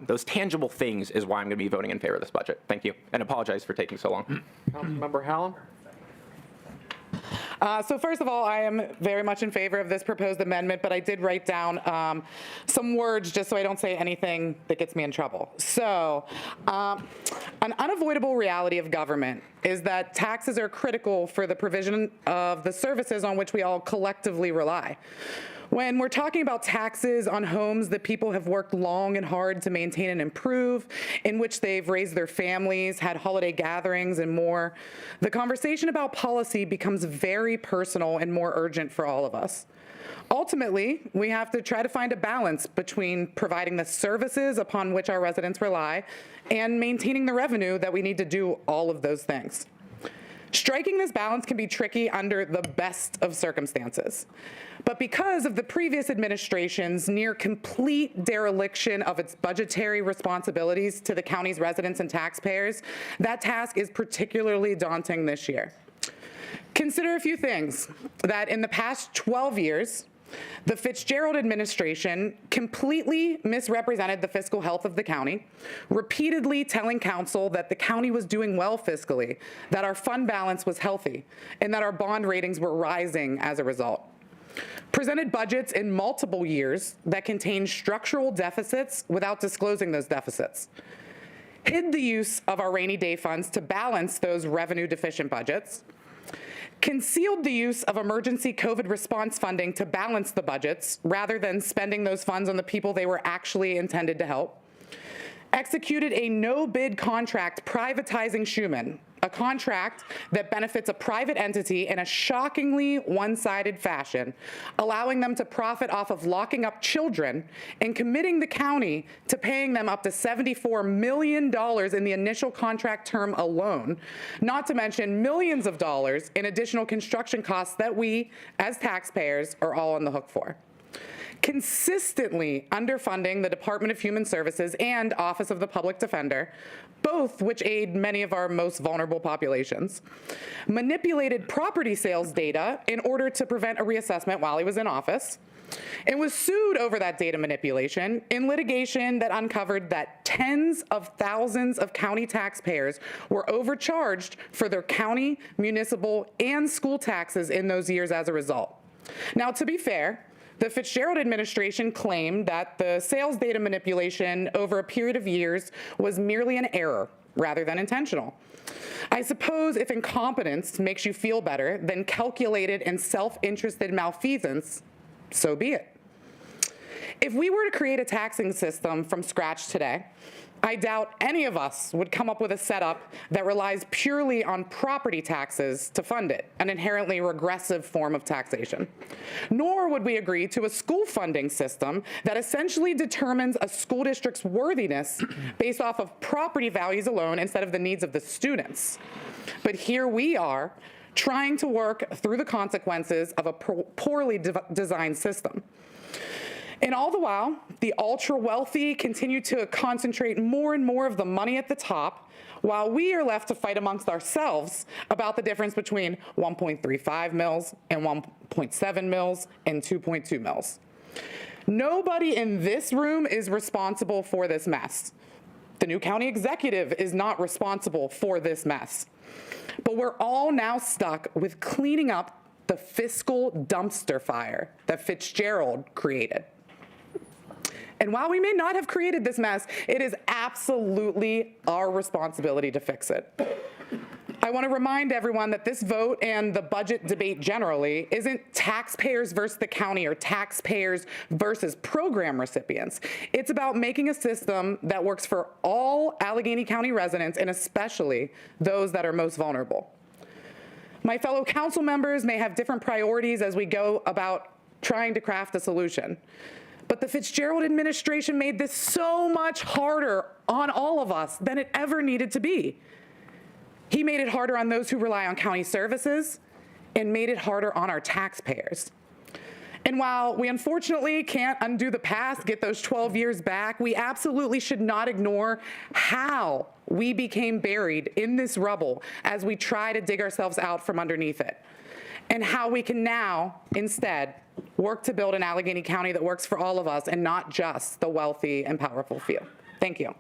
those tangible things is why I'm going to be voting in favor of this budget. Thank you, and apologize for taking so long. Councilmember Hallam? So first of all, I am very much in favor of this proposed amendment, but I did write down some words just so I don't say anything that gets me in trouble. So an unavoidable reality of government is that taxes are critical for the provision of the services on which we all collectively rely. When we're talking about taxes on homes that people have worked long and hard to maintain and improve, in which they've raised their families, had holiday gatherings, and more, the conversation about policy becomes very personal and more urgent for all of us. Ultimately, we have to try to find a balance between providing the services upon which our residents rely and maintaining the revenue that we need to do all of those things. Striking this balance can be tricky under the best of circumstances. But because of the previous administration's near complete dereliction of its budgetary responsibilities to the county's residents and taxpayers, that task is particularly daunting this year. Consider a few things: that in the past 12 years, the Fitzgerald administration completely misrepresented the fiscal health of the county, repeatedly telling council that the county was doing well fiscally, that our fund balance was healthy, and that our bond ratings were rising as a result. Presented budgets in multiple years that contained structural deficits without disclosing those deficits. Hid the use of our rainy day funds to balance those revenue deficient budgets. Concealed the use of emergency COVID response funding to balance the budgets rather than spending those funds on the people they were actually intended to help. Executed a no-bid contract privatizing Schumann, a contract that benefits a private entity in a shockingly one-sided fashion, allowing them to profit off of locking up children and committing the county to paying them up to $74 million in the initial contract term alone, not to mention millions of dollars in additional construction costs that we, as taxpayers, are all on the hook for. Consistently underfunding the Department of Human Services and Office of the Public Defender, both which aid many of our most vulnerable populations. Manipulated property sales data in order to prevent a reassessment while he was in office, and was sued over that data manipulation in litigation that uncovered that tens of thousands of county taxpayers were overcharged for their county, municipal, and school taxes in those years as a result. Now, to be fair, the Fitzgerald administration claimed that the sales data manipulation over a period of years was merely an error rather than intentional. I suppose if incompetence makes you feel better than calculated and self-interested malfeasance, so be it. If we were to create a taxing system from scratch today, I doubt any of us would come up with a setup that relies purely on property taxes to fund it, an inherently regressive form of taxation. Nor would we agree to a school funding system that essentially determines a school district's worthiness based off of property values alone instead of the needs of the students. But here we are, trying to work through the consequences of a poorly designed system. And all the while, the ultra-wealthy continue to concentrate more and more of the money at the top, while we are left to fight amongst ourselves about the difference between 1.35 mils and 1.7 mils and 2.2 mils. Nobody in this room is responsible for this mess. The new county executive is not responsible for this mess. But we're all now stuck with cleaning up the fiscal dumpster fire that Fitzgerald created. And while we may not have created this mess, it is absolutely our responsibility to fix it. I want to remind everyone that this vote and the budget debate generally isn't taxpayers versus the county or taxpayers versus program recipients. It's about making a system that works for all Allegheny County residents and especially those that are most vulnerable. My fellow council members may have different priorities as we go about trying to craft a solution. But the Fitzgerald administration made this so much harder on all of us than it ever needed to be. He made it harder on those who rely on county services and made it harder on our taxpayers. And while we unfortunately can't undo the past, get those 12 years back, we absolutely should not ignore how we became buried in this rubble as we try to dig ourselves out from underneath it. And how we can now, instead, work to build an Allegheny County that works for all of us and not just the wealthy and powerful few. Thank you.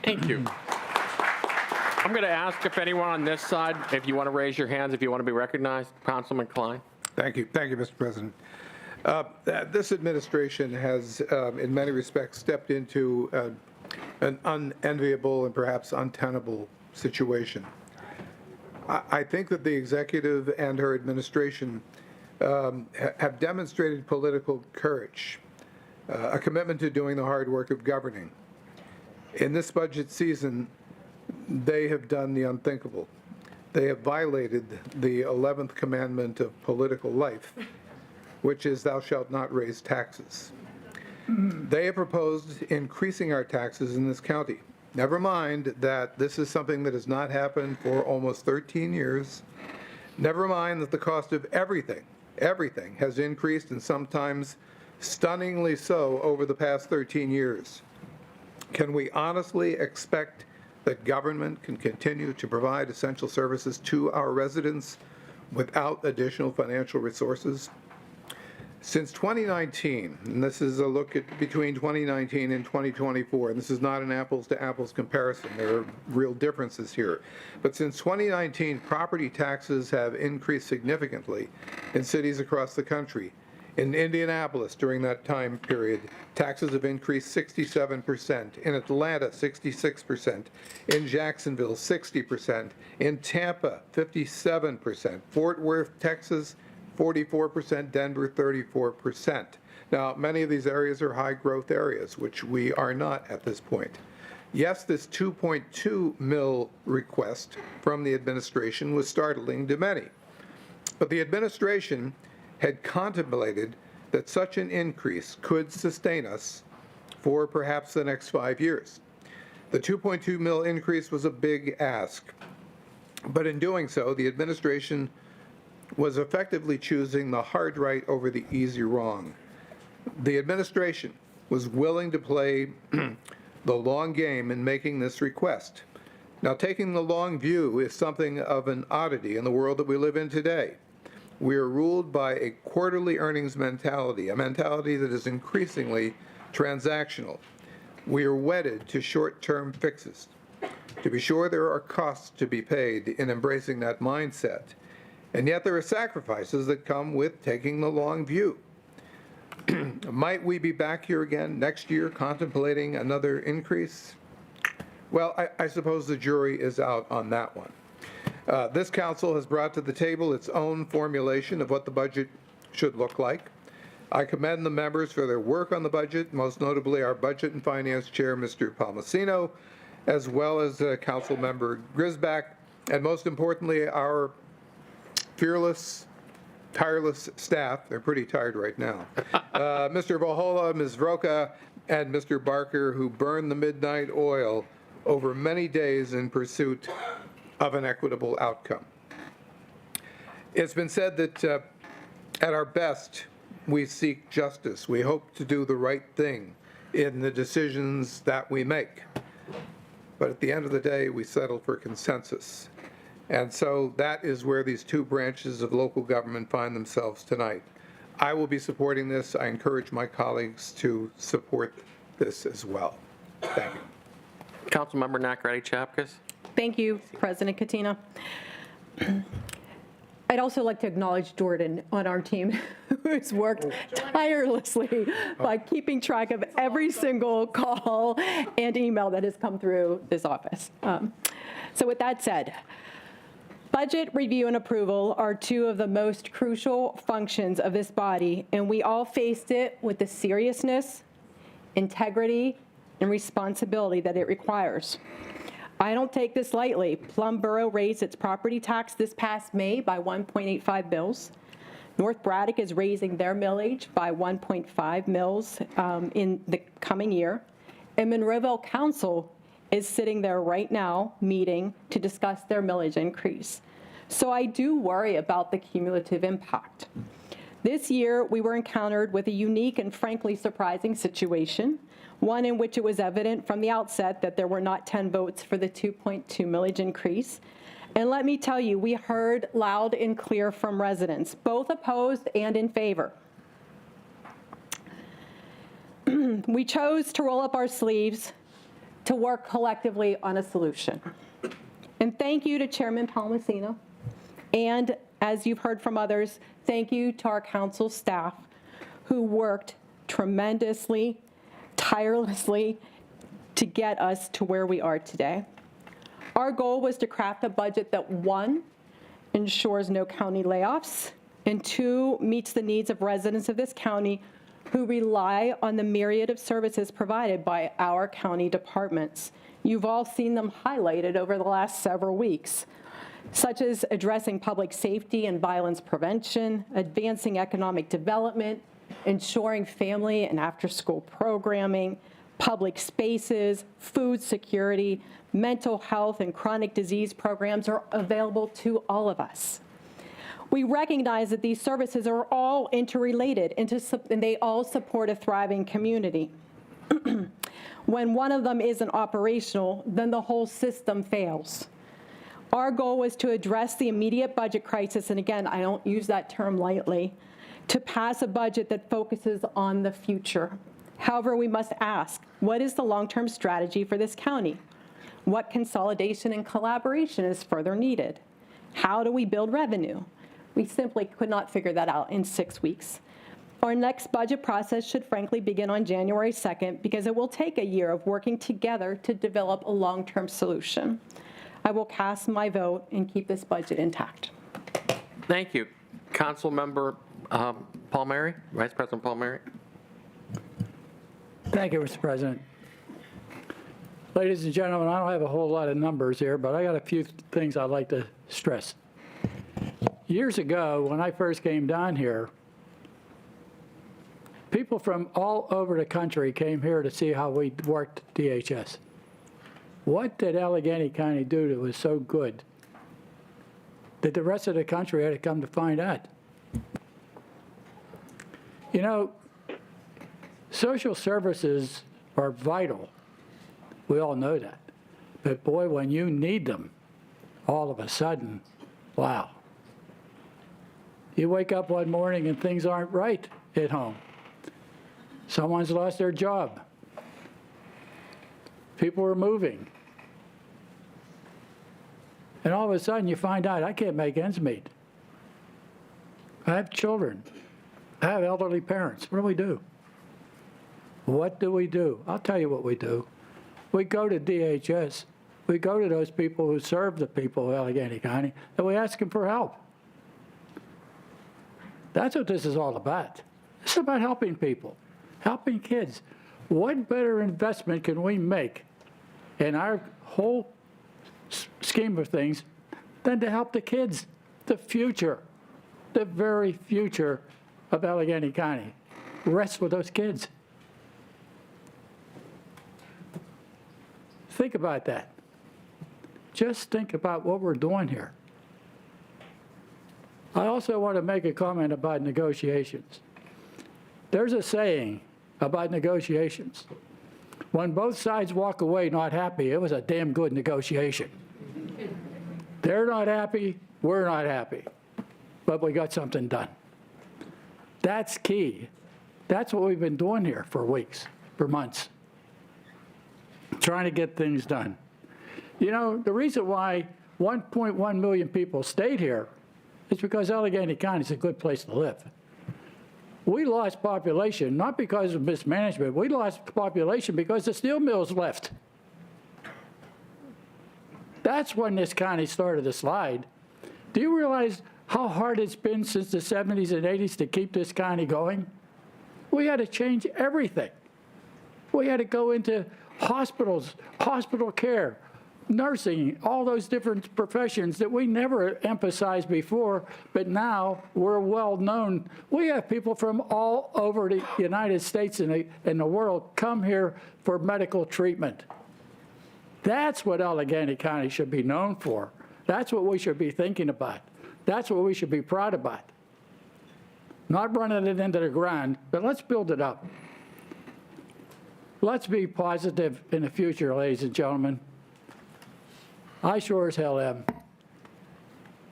Thank you. I'm going to ask if anyone on this side, if you want to raise your hands, if you want to be recognized. Councilman Klein. Thank you, Mr. President. This administration has, in many respects, stepped into an unenviable and perhaps untenable situation. I think that the executive and her administration have demonstrated political courage, a commitment to doing the hard work of governing. In this budget season, they have done the unthinkable. They have violated the 11th commandment of political life, which is thou shalt not raise taxes. They have proposed increasing our taxes in this county. Never mind that this is something that has not happened for almost 13 years. Never mind that the cost of everything has increased and sometimes stunningly so over the past 13 years. Can we honestly expect that government can continue to provide essential services to our residents without additional financial resources? Since 2019, and this is a look at between 2019 and 2024, and this is not an apples-to-apples comparison, there are real differences here. But since 2019, property taxes have increased significantly in cities across the country. In Indianapolis, during that time period, taxes have increased 67%. In Atlanta, 66%. In Jacksonville, 60%. In Tampa, 57%. Fort Worth, Texas, 44%, Denver 34%. Now, many of these areas are high growth areas, which we are not at this point. Yes, this 2.2 mil request from the administration was startling to many, but the administration had contemplated that such an increase could sustain us for perhaps the next 5 years. The 2.2 mil increase was a big ask, but in doing so, the administration was effectively choosing the hard right over the easy wrong. The administration was willing to play the long game in making this request. Now, taking the long view is something of an oddity in the world that we live in today. We are ruled by a quarterly earnings mentality, a mentality that is increasingly transactional. We are wedded to short-term fixes. To be sure, there are costs to be paid in embracing that mindset. And yet there are sacrifices that come with taking the long view. Might we be back here again next year contemplating another increase? Well, I suppose the jury is out on that one. This council has brought to the table its own formulation of what the budget should look like. I commend the members for their work on the budget, most notably our Budget and Finance Chair, Mr. Palmasino, as well as Council Member Grisback, and most importantly, our fearless, tireless staff. They're pretty tired right now. Mr. Valhola, Ms. Vroka, and Mr. Barker, who burned the midnight oil over many days in pursuit of an equitable outcome. It's been said that at our best, we seek justice. We hope to do the right thing in the decisions that we make. But at the end of the day, we settle for consensus. And so that is where these two branches of local government find themselves tonight. I will be supporting this. I encourage my colleagues to support this as well. Thank you. Councilmember Nakaradi-Chapkus. Thank you, President Katina. I'd also like to acknowledge Jordan on our team, who's worked tirelessly by keeping track of every single call and email that has come through this office. So with that said, budget review and approval are two of the most crucial functions of this body, and we all faced it with the seriousness, integrity, and responsibility that it requires. I don't take this lightly. Plum Borough raised its property tax this past May by 1.85 mils. North Braddock is raising their millage by 1.5 mils in the coming year. And Monroeville Council is sitting there right now meeting to discuss their millage increase. So I do worry about the cumulative impact. This year, we were encountered with a unique and frankly surprising situation, one in which it was evident from the outset that there were not 10 votes for the 2.2 millage increase. And let me tell you, we heard loud and clear from residents, both opposed and in favor. We chose to roll up our sleeves to work collectively on a solution. And thank you to Chairman Palmasino, and as you've heard from others, thank you to our council staff who worked tremendously, tirelessly to get us to where we are today. Our goal was to craft a budget that, one, ensures no county layoffs, and two, meets the needs of residents of this county who rely on the myriad of services provided by our county departments. You've all seen them highlighted over the last several weeks, such as addressing public safety and violence prevention, advancing economic development, ensuring family and after-school programming, public spaces, food security, mental health, and chronic disease programs are available to all of us. We recognize that these services are all interrelated, and they all support a thriving community. When one of them isn't operational, then the whole system fails. Our goal was to address the immediate budget crisis, and again, I don't use that term lightly, to pass a budget that focuses on the future. However, we must ask, what is the long-term strategy for this county? What consolidation and collaboration is further needed? How do we build revenue? We simply could not figure that out in 6 weeks. Our next budget process should frankly begin on January 2nd because it will take a year of working together to develop a long-term solution. I will cast my vote and keep this budget intact. Thank you. Councilmember Palmieri, Vice President Palmieri. Thank you, Mr. President. Ladies and gentlemen, I don't have a whole lot of numbers here, but I got a few things I'd like to stress. Years ago, when I first came down here, people from all over the country came here to see how we worked DHS. What did Allegheny County do that was so good that the rest of the country had to come to find out? You know, social services are vital. We all know that. But boy, when you need them, all of a sudden, wow. You wake up one morning and things aren't right at home. Someone's lost their job. People are moving. And all of a sudden you find out, I can't make ends meet. I have children. I have elderly parents. What do we do? What do we do? I'll tell you what we do. We go to DHS. We go to those people who serve the people of Allegheny County, and we ask them for help. That's what this is all about. It's about helping people, helping kids. What better investment can we make in our whole scheme of things than to help the kids, the future, the very future of Allegheny County rests with those kids. Think about that. Just think about what we're doing here. I also want to make a comment about negotiations. There's a saying about negotiations. When both sides walk away not happy, it was a damn good negotiation. They're not happy, we're not happy, but we got something done. That's key. That's what we've been doing here for weeks, for months, trying to get things done. You know, the reason why 1.1 million people stayed here is because Allegheny County is a good place to live. We lost population, not because of mismanagement. We lost population because the steel mills left. That's when this county started to slide. Do you realize how hard it's been since the 70s and 80s to keep this county going? We had to change everything. We had to go into hospitals, hospital care, nursing, all those different professions that we never emphasized before, but now we're well known. We have people from all over the United States and the world come here for medical treatment. That's what Allegheny County should be known for. That's what we should be thinking about. That's what we should be proud about. Not running it into the ground, but let's build it up. Let's be positive in the future, ladies and gentlemen. I sure as hell am.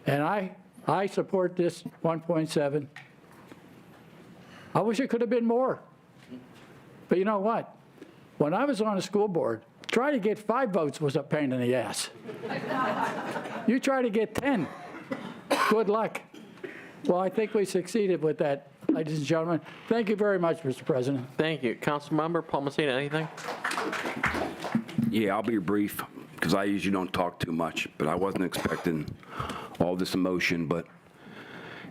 And I support this 1.7. I wish it could have been more. But you know what? When I was on the school board, trying to get 5 votes was a pain in the ass. You try to get 10. Good luck. Well, I think we succeeded with that, ladies and gentlemen. Thank you very much, Mr. President. Thank you. Councilmember Paul Messina, anything? Yeah, I'll be brief, because I usually don't talk too much, but I wasn't expecting all this emotion, but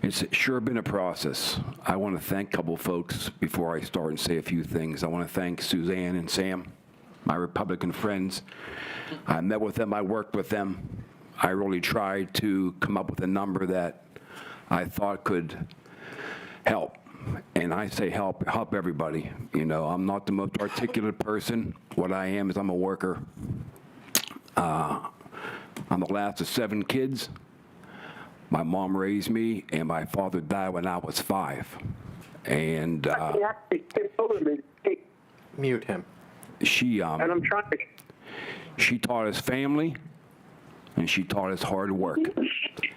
it's sure been a process. I want to thank a couple folks before I start and say a few things. I want to thank Suzanne and Sam, my Republican friends. I met with them, I worked with them. I really tried to come up with a number that I thought could help. And I say help everybody. You know, I'm not the most articulate person. What I am is I'm a worker. I'm the last of 7 kids. My mom raised me, and my father died when I was 5. And mute him. She taught us family, and she taught us hard work.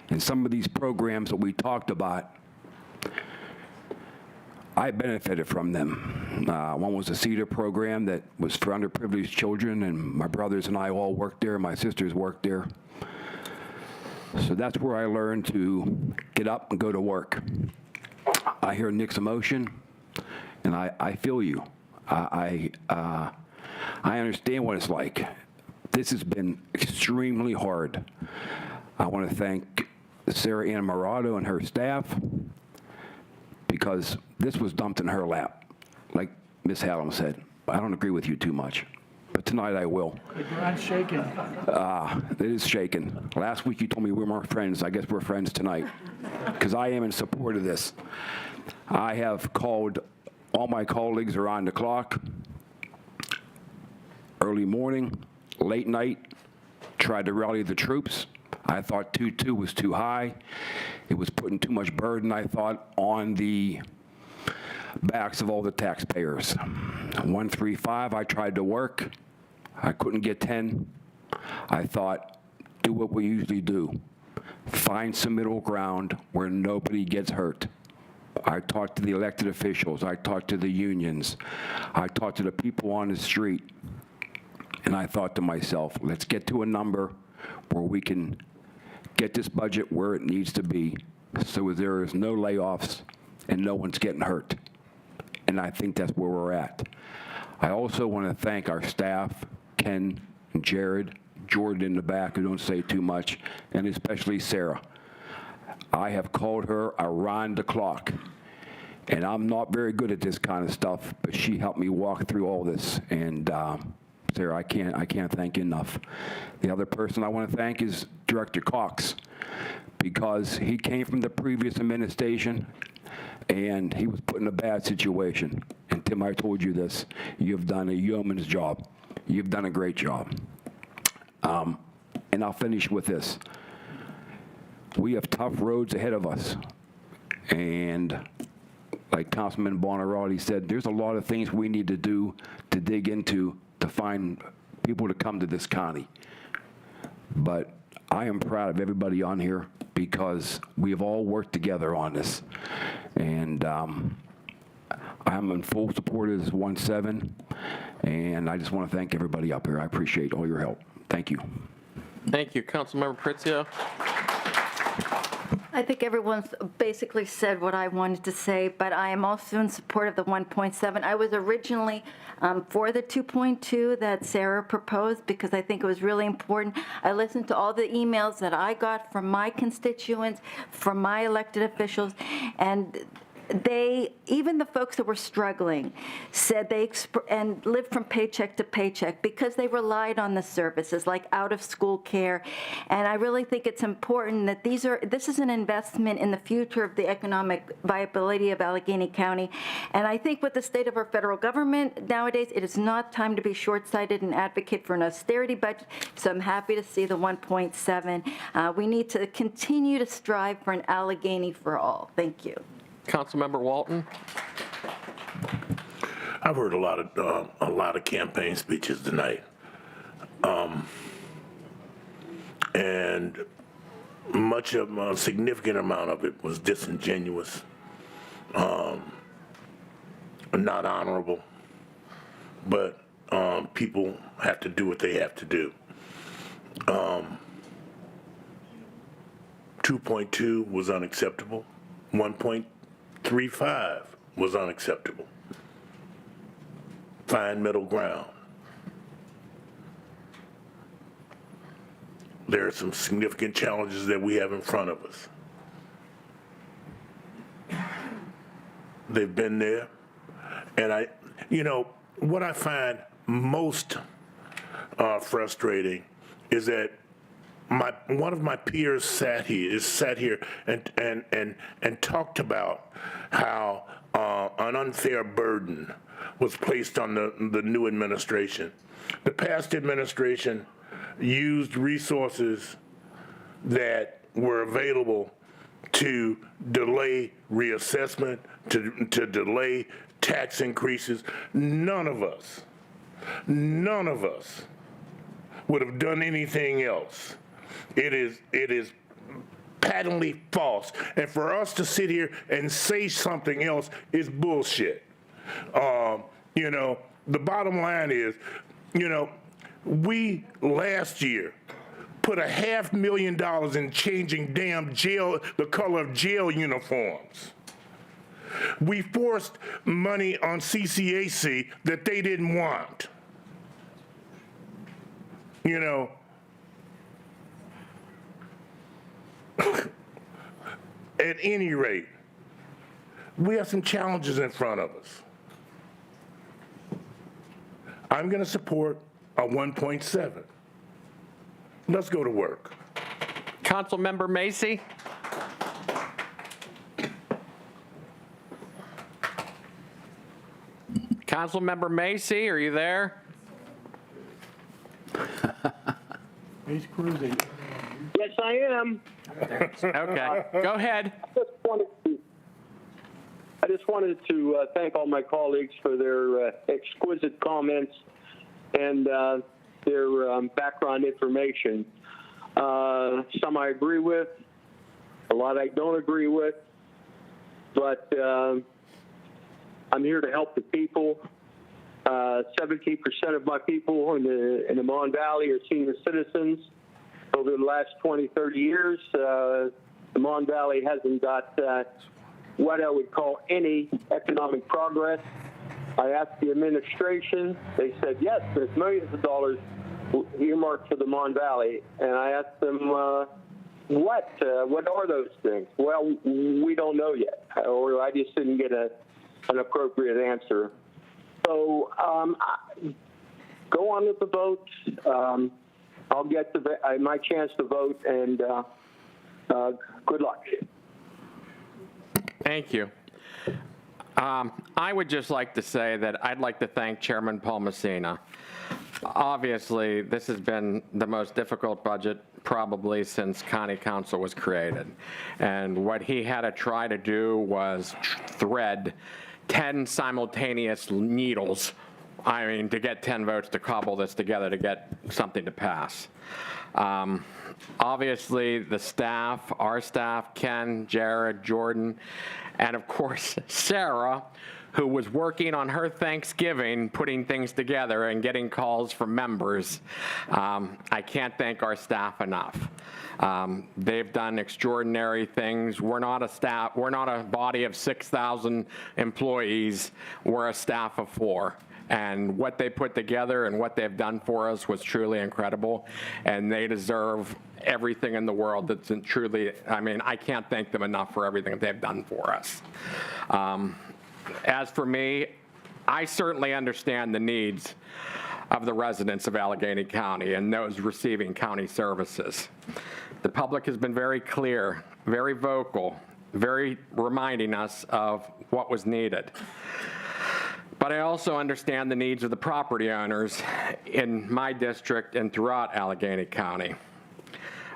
And some of these programs that we talked about, I benefited from them. One was a CEDAR program that was for underprivileged children, and my brothers and I all worked there. My sisters worked there. So that's where I learned to get up and go to work. I hear Nick's emotion, and I feel you. I understand what it's like. This has been extremely hard. I want to thank Sarah Ann Morado and her staff, because this was dumped in her lap. Like Ms. Hallam said, I don't agree with you too much, but tonight I will. The ground's shaking. It is shaking. Last week you told me we weren't friends. I guess we're friends tonight, because I am in support of this. I have called all my colleagues around the clock, early morning, late night, tried to rally the troops. I thought 2.2 was too high. It was putting too much burden, I thought, on the backs of all the taxpayers. 1.35, I tried to work. I couldn't get 10. I thought, do what we usually do. Find some middle ground where nobody gets hurt. I talked to the elected officials. I talked to the unions. I talked to the people on the street. And I thought to myself, let's get to a number where we can get this budget where it needs to be, so there is no layoffs and no one's getting hurt. And I think that's where we're at. I also want to thank our staff, Ken, Jared, Jordan in the back who don't say too much, and especially Sarah. I have called her around the clock, and I'm not very good at this kind of stuff, but she helped me walk through all this, and Sarah, I can't thank you enough. The other person I want to thank is Director Cox, because he came from the previous administration, and he was put in a bad situation. And Tim, I told you this, you've done a yeoman's job. You've done a great job. And I'll finish with this. We have tough roads ahead of us. And like Councilman Bonarati said, there's a lot of things we need to do to dig into to find people to come to this county. But I am proud of everybody on here because we have all worked together on this. And I'm in full support of this 1.7, and I just want to thank everybody up here. I appreciate all your help. Thank you. Thank you. Councilmember Pritzio. I think everyone's basically said what I wanted to say, but I am also in support of the 1.7. I was originally for the 2.2 that Sarah proposed because I think it was really important. I listened to all the emails that I got from my constituents, from my elected officials, and even the folks that were struggling said and lived from paycheck to paycheck because they relied on the services like out-of-school care. And I really think it's important that this is an investment in the future of the economic viability of Allegheny County. And I think with the state of our federal government nowadays, it is not time to be short-sighted and advocate for an austerity budget. So I'm happy to see the 1.7. We need to continue to strive for an Allegheny for all. Thank you. Councilmember Walton. I've heard a lot of campaign speeches tonight, and a significant amount of it was disingenuous, not honorable. But people have to do what they have to do. 2.2 was unacceptable. 1.35 was unacceptable. Find middle ground. There are some significant challenges that we have in front of us. They've been there. And what I find most frustrating is that one of my peers sat here and talked about how an unfair burden was placed on the new administration. The past administration used resources that were available to delay reassessment, to delay tax increases. None of us would have done anything else. It is patently false. And for us to sit here and say something else is bullshit. The bottom line is, we last year put $500,000 in changing the color of jail uniforms. We forced money on CCAC that they didn't want. At any rate, we have some challenges in front of us. I'm going to support a 1.7. Let's go to work. Councilmember Macy. Councilmember Macy, are you there? He's cruising. Yes, I am. Okay, go ahead. I just wanted to thank all my colleagues for their exquisite comments and their background information. Some I agree with, a lot I don't agree with, but I'm here to help the people. 17% of my people in the Mon Valley are senior citizens. Over the last 20, 30 years, the Mon Valley hasn't got what I would call any economic progress. I asked the administration. They said, yes, there's millions of dollars earmarked for the Mon Valley. And I asked them, what are those things? Well, we don't know yet, or I just didn't get an appropriate answer. So go on with the vote. I'll get my chance to vote, and good luck. Thank you. I would just like to say that I'd like to thank Chairman Palmasina. Obviously, this has been the most difficult budget probably since County Council was created. And what he had to try to do was thread 10 simultaneous needles, I mean, to get 10 votes to cobble this together to get something to pass. Obviously, the staff, our staff, Ken, Jared, Jordan, and of course, Sarah, who was working on her Thanksgiving, putting things together and getting calls from members. I can't thank our staff enough. They've done extraordinary things. We're not a body of 6,000 employees. We're a staff of 4. And what they put together and what they've done for us was truly incredible. And they deserve everything in the world that's truly, I mean, I can't thank them enough for everything that they've done for us. As for me, I certainly understand the needs of the residents of Allegheny County and those receiving county services. The public has been very clear, very vocal, very reminding us of what was needed. But I also understand the needs of the property owners in my district and throughout Allegheny County.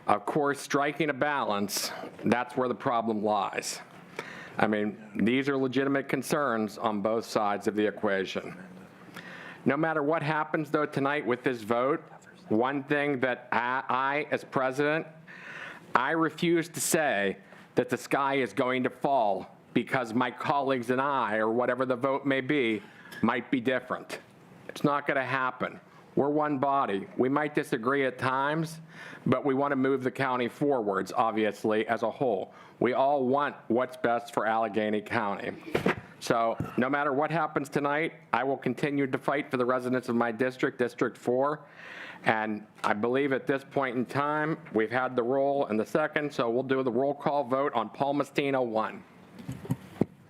Of course, striking a balance, that's where the problem lies. I mean, these are legitimate concerns on both sides of the equation. No matter what happens, though, tonight with this vote, one thing that I, as president, I refuse to say that the sky is going to fall because my colleagues and I, or whatever the vote may be, might be different. It's not going to happen. We're one body. We might disagree at times, but we want to move the county forwards, obviously, as a whole. We all want what's best for Allegheny County. So no matter what happens tonight, I will continue to fight for the residents of my district, District 4. And I believe at this point in time, we've had the roll and the second, so we'll do the roll call vote on Palmasina 1.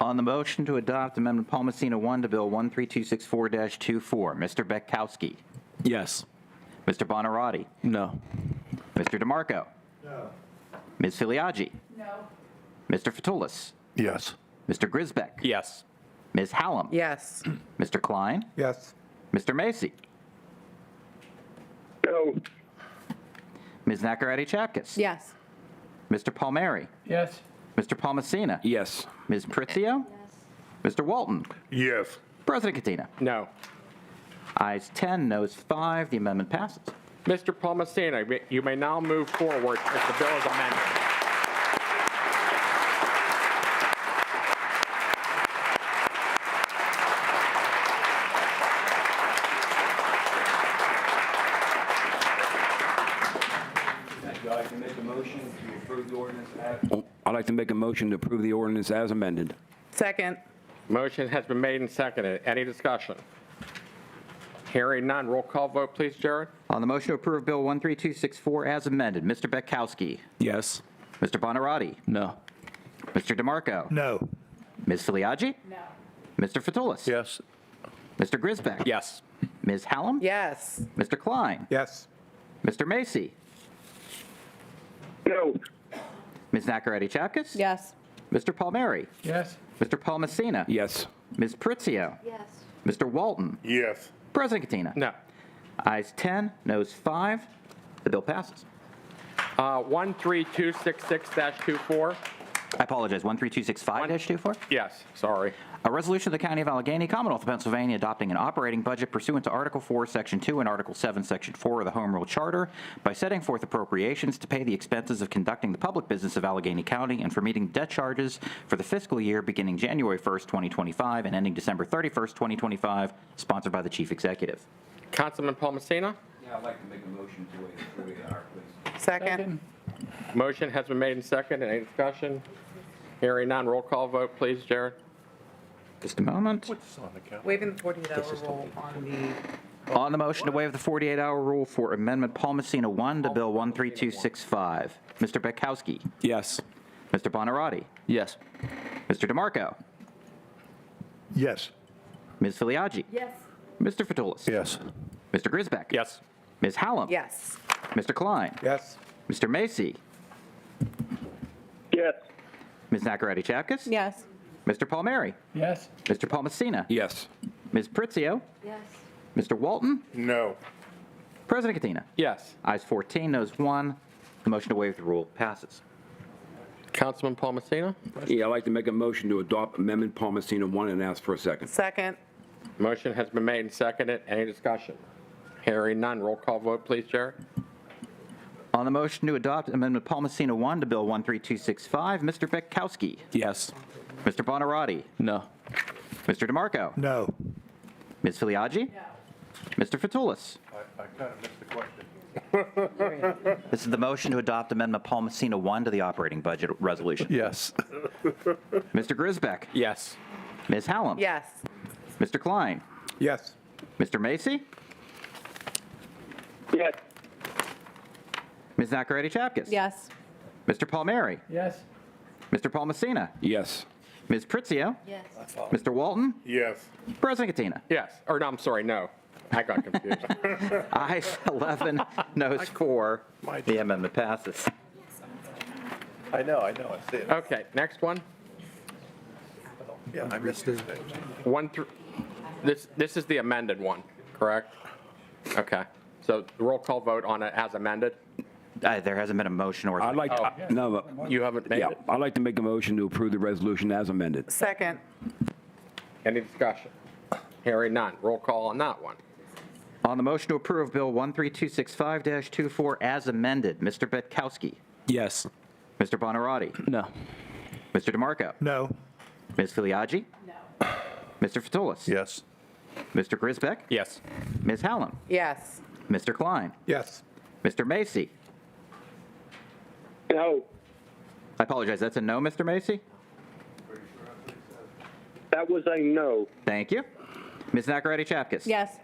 On the motion to adopt Amendment Palmasina 1 to Bill 13264-24, Mr. Beckowski. Yes. Mr. Bonarati. No. Mr. DeMarco. No. Ms. Filiaggi. No. Mr. Fatulis. Yes. Mr. Grisbeck. Yes. Ms. Hallam. Yes. Mr. Klein. Yes. Mr. Macy. No. Ms. Nacarati-Chapkus. Yes. Mr. Palmieri. Yes. Mr. Palmasina. Yes. Ms. Pritzio. Mr. Walton. Yes. President Katina. No. Ayes 10, noes 5. The amendment passes. Mr. Palmasina, you may now move forward if the bill is amended. I'd like to make a motion to approve the ordinance as amended. Second. Motion has been made and seconded. Any discussion? Hearing none. Roll call vote, please, Jared. On the motion to approve Bill 13264 as amended, Mr. Beckowski. Yes. Mr. Bonarati. No. Mr. DeMarco. No. Ms. Filiaggi. No. Mr. Fatulis. Yes. Mr. Grisbeck. Yes. Ms. Hallam. Yes. Mr. Klein. Yes. Mr. Macy. No. Ms. Nacarati-Chapkus. Yes. Mr. Palmieri. Yes. Mr. Palmasina. Yes. Ms. Pritzio. Yes. Mr. Walton. Yes. President Katina. No. Ayes 10, noes 5. The bill passes. 13266-24. I apologize, 13265-24? Yes, sorry. A resolution of the County of Allegheny, Commonwealth of Pennsylvania, adopting an operating budget pursuant to Article 4, Section 2 and Article 7, Section 4 of the Home Rule Charter by setting forth appropriations to pay the expenses of conducting the public business of Allegheny County and for meeting debt charges for the fiscal year beginning January 1st, 2025 and ending December 31st, 2025, sponsored by the Chief Executive. Councilman Palmasina? Yeah, I'd like to make a motion to approve the please. Second. Motion has been made and seconded. Any discussion? Hearing none. Roll call vote, please, Jared. Just a moment. Waiving the 48-hour rule on the On the motion to waive the 48-hour rule for Amendment Paul Messina 1 to Bill 13265, Mr. Betkowski. Yes. Mr. Bonarotti. Yes. Mr. DeMarco. Yes. Ms. Filiaggi. Yes. Mr. Fatulis. Yes. Mr. Grisbeck. Yes. Ms. Hallam. Yes. Mr. Klein. Yes. Mr. Macy. Yes. Ms. Nacarati Chapkus. Yes. Mr. Palmieri. Yes. Mr. Paul Messina. Yes. Ms. Pritzio. Yes. Mr. Walton. No. President Katina. Yes. Ayes 14, noes 1. The motion to waive the rule passes. Councilman Paul Messina? Yeah, I'd like to make a motion to adopt Amendment Paul Messina 1 and ask for a second. Second. Motion has been made and seconded. Any discussion? Hearing none. Roll call vote, please, Jared. On the motion to adopt Amendment Paul Messina 1 to Bill 13265, Mr. Betkowski. Yes. Mr. Bonarotti. No. Mr. DeMarco. No. Ms. Filiaggi. Mr. Fatulis. I kind of missed the question. This is the motion to adopt Amendment Paul Messina 1 to the operating budget resolution. Yes. Mr. Grisbeck. Yes. Ms. Hallam. Yes. Mr. Klein. Yes. Mr. Macy. Yes. Ms. Nacarati Chapkus. Yes. Mr. Palmieri. Yes. Mr. Paul Messina. Yes. Ms. Pritzio. Yes. Mr. Walton. Yes. President Katina. Yes. Or no, I'm sorry, no. I got confused. Ayes 11, noes 4. The amendment passes. I know, I see it. Okay, next one. Yeah, I missed it. This is the amended one, correct? Okay. So the roll call vote on it as amended? There hasn't been a motion or. I'd like, no, You haven't made yeah, it? I'd like to make a motion to approve the resolution as amended. Second. Any discussion? Hearing none. Roll call on that one. On the motion to approve Bill 13265-24 as amended, Mr. Betkowski. Yes. Mr. Bonarotti. No. Mr. DeMarco. No. Ms. Filiaggi. No. Mr. Fatulis. Yes. Mr. Grisbeck. Yes. Ms. Hallam. Yes. Mr. Klein. Yes. Mr. Macy. No. I apologize, that's a no, Mr. Macy? That was a no. Thank you. Ms. Nacarati Chapkus. Yes.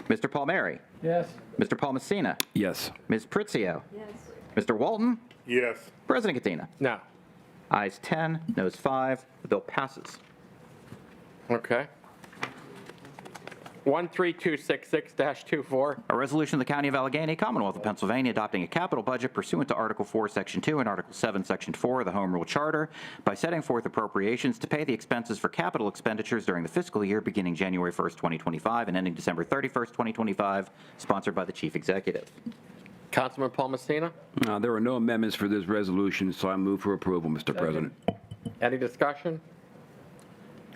Mr. Palmieri. Yes. Mr. Paul Messina. Yes. Ms. Pritzio. Yes. Mr. Walton. Yes. President Katina. No. Ayes 10, noes 5. The bill passes. Okay. 13266-24. A resolution of the County of Allegheny, Commonwealth of Pennsylvania, adopting a capital budget pursuant to Article 4, Section 2 and Article 7, Section 4 of the Home Rule Charter by setting forth appropriations to pay the expenses for capital expenditures during the fiscal year beginning January 1st, 2025 and ending December 31st, 2025, sponsored by the Chief Executive. Councilman Paul Messina? There are no amendments for this resolution, so I move for approval, Mr. President. Any discussion?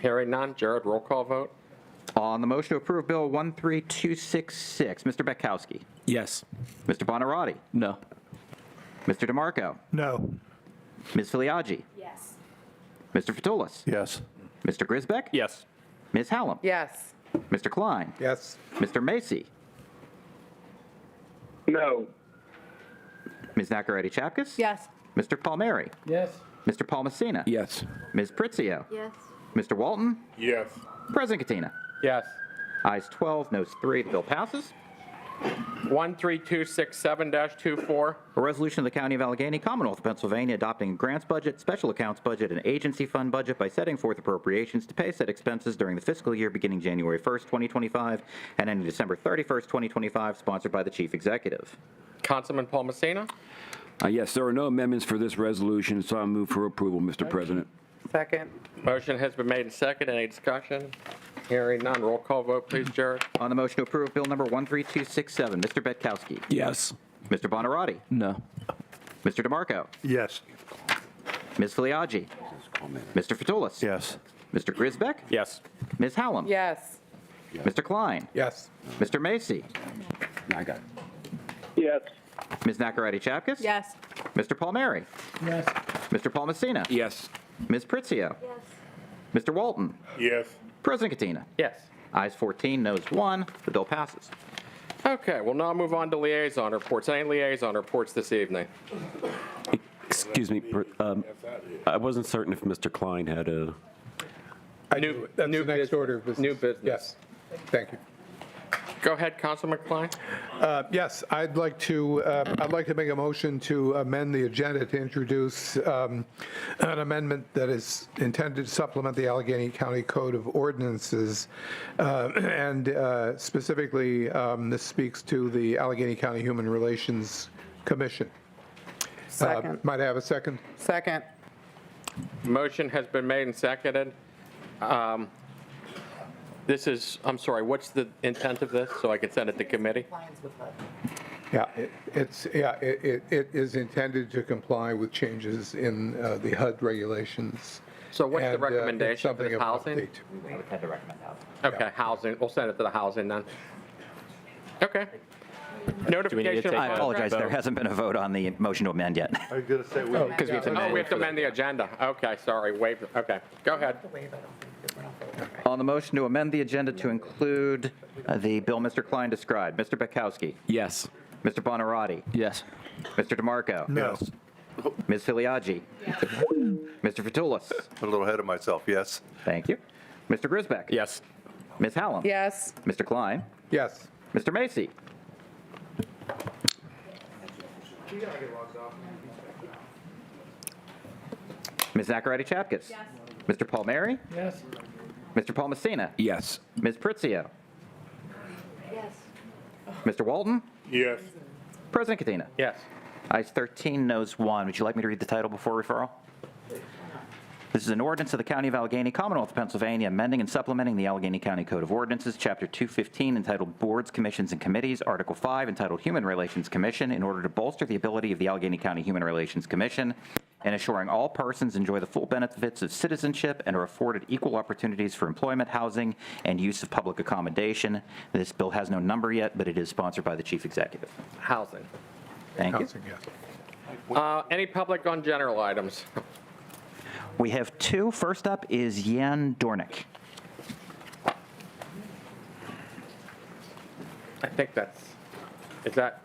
Hearing none. Jared, roll call vote. On the motion to approve Bill 13266, Mr. Betkowski. Yes. Mr. Bonarotti. No. Mr. DeMarco. No. Ms. Filiaggi. Yes. Mr. Fatulis. Yes. Mr. Grisbeck. Yes. Ms. Hallam. Yes. Mr. Klein. Yes. Mr. Macy. No. Ms. Nacarati Chapkus. Yes. Mr. Palmieri. Yes. Mr. Paul Messina. Yes. Ms. Pritzio. Yes. Mr. Walton. Yes. President Katina. Yes. Ayes 12, noes 3. The bill passes. 13267-24. A resolution of the County of Allegheny, Commonwealth of Pennsylvania, adopting a grants budget, special accounts budget, and agency fund budget by setting forth appropriations to pay said expenses during the fiscal year beginning January 1st, 2025, and ending December 31st, 2025, sponsored by the Chief Executive. Councilman Paul Messina? Yes, there are no amendments for this resolution, so I move for approval, Mr. President. Second. Motion has been made and seconded. Any discussion? Hearing none. Roll call vote, please, Jared. On the motion to approve Bill number 13267, Mr. Betkowski. Yes. Mr. Bonarotti. No. Mr. DeMarco. Yes. Ms. Filiaggi. Mr. Fatulis. Yes. Mr. Grisbeck. Yes. Ms. Hallam. Yes. Mr. Klein. Yes. Mr. Macy. I got it. Yes. Ms. Nacarati Chapkus. Yes. Mr. Palmieri. Yes. Mr. Paul Messina. Yes. Ms. Pritzio. Yes. Mr. Walton. Yes. President Katina. Yes. Ayes 14, noes 1. The bill passes. Okay, we'll now move on to liaison reports. Any liaison reports this evening? Excuse me, I wasn't certain if Mr. Klein had a... That's the next order of business. New business. Yes, thank you. Go ahead, Councilman Klein. Yes, I'd like to make a motion to amend the agenda to introduce an amendment that is intended to supplement the Allegheny County Code of Ordinances. And specifically, this speaks to the Allegheny County Human Relations Commission. Second. Might I have a second? Second. Motion has been made and seconded. This is, I'm sorry, what's the intent of this, so I can send it to committee? Yeah, it is intended to comply with changes in the HUD regulations. So what's the And, it's recommendation for something this of housing? update. I would tend to recommend housing. Okay, housing, we'll send it to the housing then. Okay. Notification of. I apologize, there hasn't been a vote on the motion to amend yet. I was going to say, Because we have to Oh, we have to amend the agenda. Okay, sorry, waive, okay, go ahead. On the motion to amend the agenda to include the bill Mr. Klein described, Mr. Bekowski? Yes. Mr. Bonarotti? Yes. Mr. DeMarco? No. Ms. Filiaggi? Mr. Fatulis? a little ahead of myself, yes. Thank you. Mr. Grisbeck? Yes. Ms. Hallam? Yes. Mr. Klein? Yes. Mr. Macy? Ms. Zachariah Chapkus? Yes. Mr. Palmieri? Yes. Mr. Paul Messina? Yes. Ms. Pritzio? Yes. Mr. Walton? Yes. President Katina? Yes. Ayes 13, noes 1. Would you like me to read the title before referral? This is an ordinance of the County of Allegheny, Commonwealth of Pennsylvania, amending and supplementing the Allegheny County Code of Ordinances, Chapter 215, entitled Boards, Commissions, and Committees, Article 5, entitled Human Relations Commission, in order to bolster the ability of the Allegheny County Human Relations Commission and assuring all persons enjoy the full benefits of citizenship and are afforded equal opportunities for employment, housing, and use of public accommodation. This bill has no number yet, but it is sponsored by the Chief Executive. Housing. Thank you. Housing, yes. Any public on general items? We have two. First up is Jan Dornick. I think that's, is that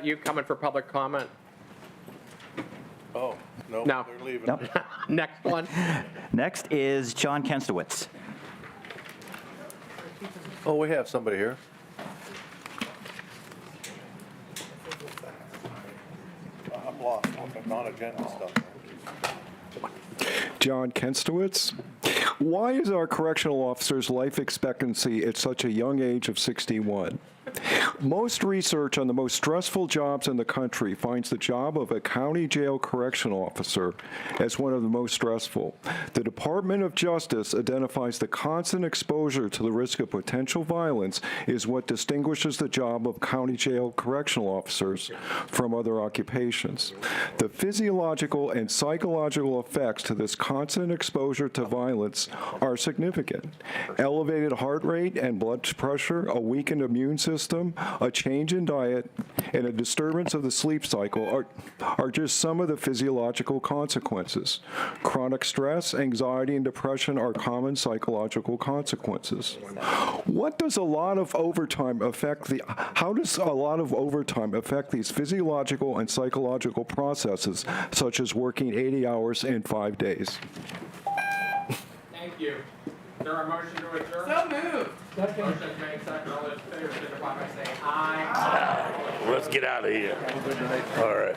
you coming for public comment? Oh, no, No. they're leaving. Nope. Next one. Next is John Kenstowitz. Oh, we have somebody here. I'm lost on the non-agenda stuff. John Kenstowitz. Why is our correctional officer's life expectancy at such a young age of 61? Most research on the most stressful jobs in the country finds the job of a county jail correctional officer as one of the most stressful. The Department of Justice identifies the constant exposure to the risk of potential violence is what distinguishes the job of county jail correctional officers from other occupations. The physiological and psychological effects to this constant exposure to violence are significant. Elevated heart rate and blood pressure, a weakened immune system, a change in diet, and a disturbance of the sleep cycle are just some of the physiological consequences. Chronic stress, anxiety, and depression are common psychological consequences. How does a lot of overtime affect these physiological and psychological processes, such as working 80 hours in 5 days? Thank you. Is there a motion to adjourn? So moved. Motion made, second. All those in favor, signify by saying aye. Let's get out of here. All right.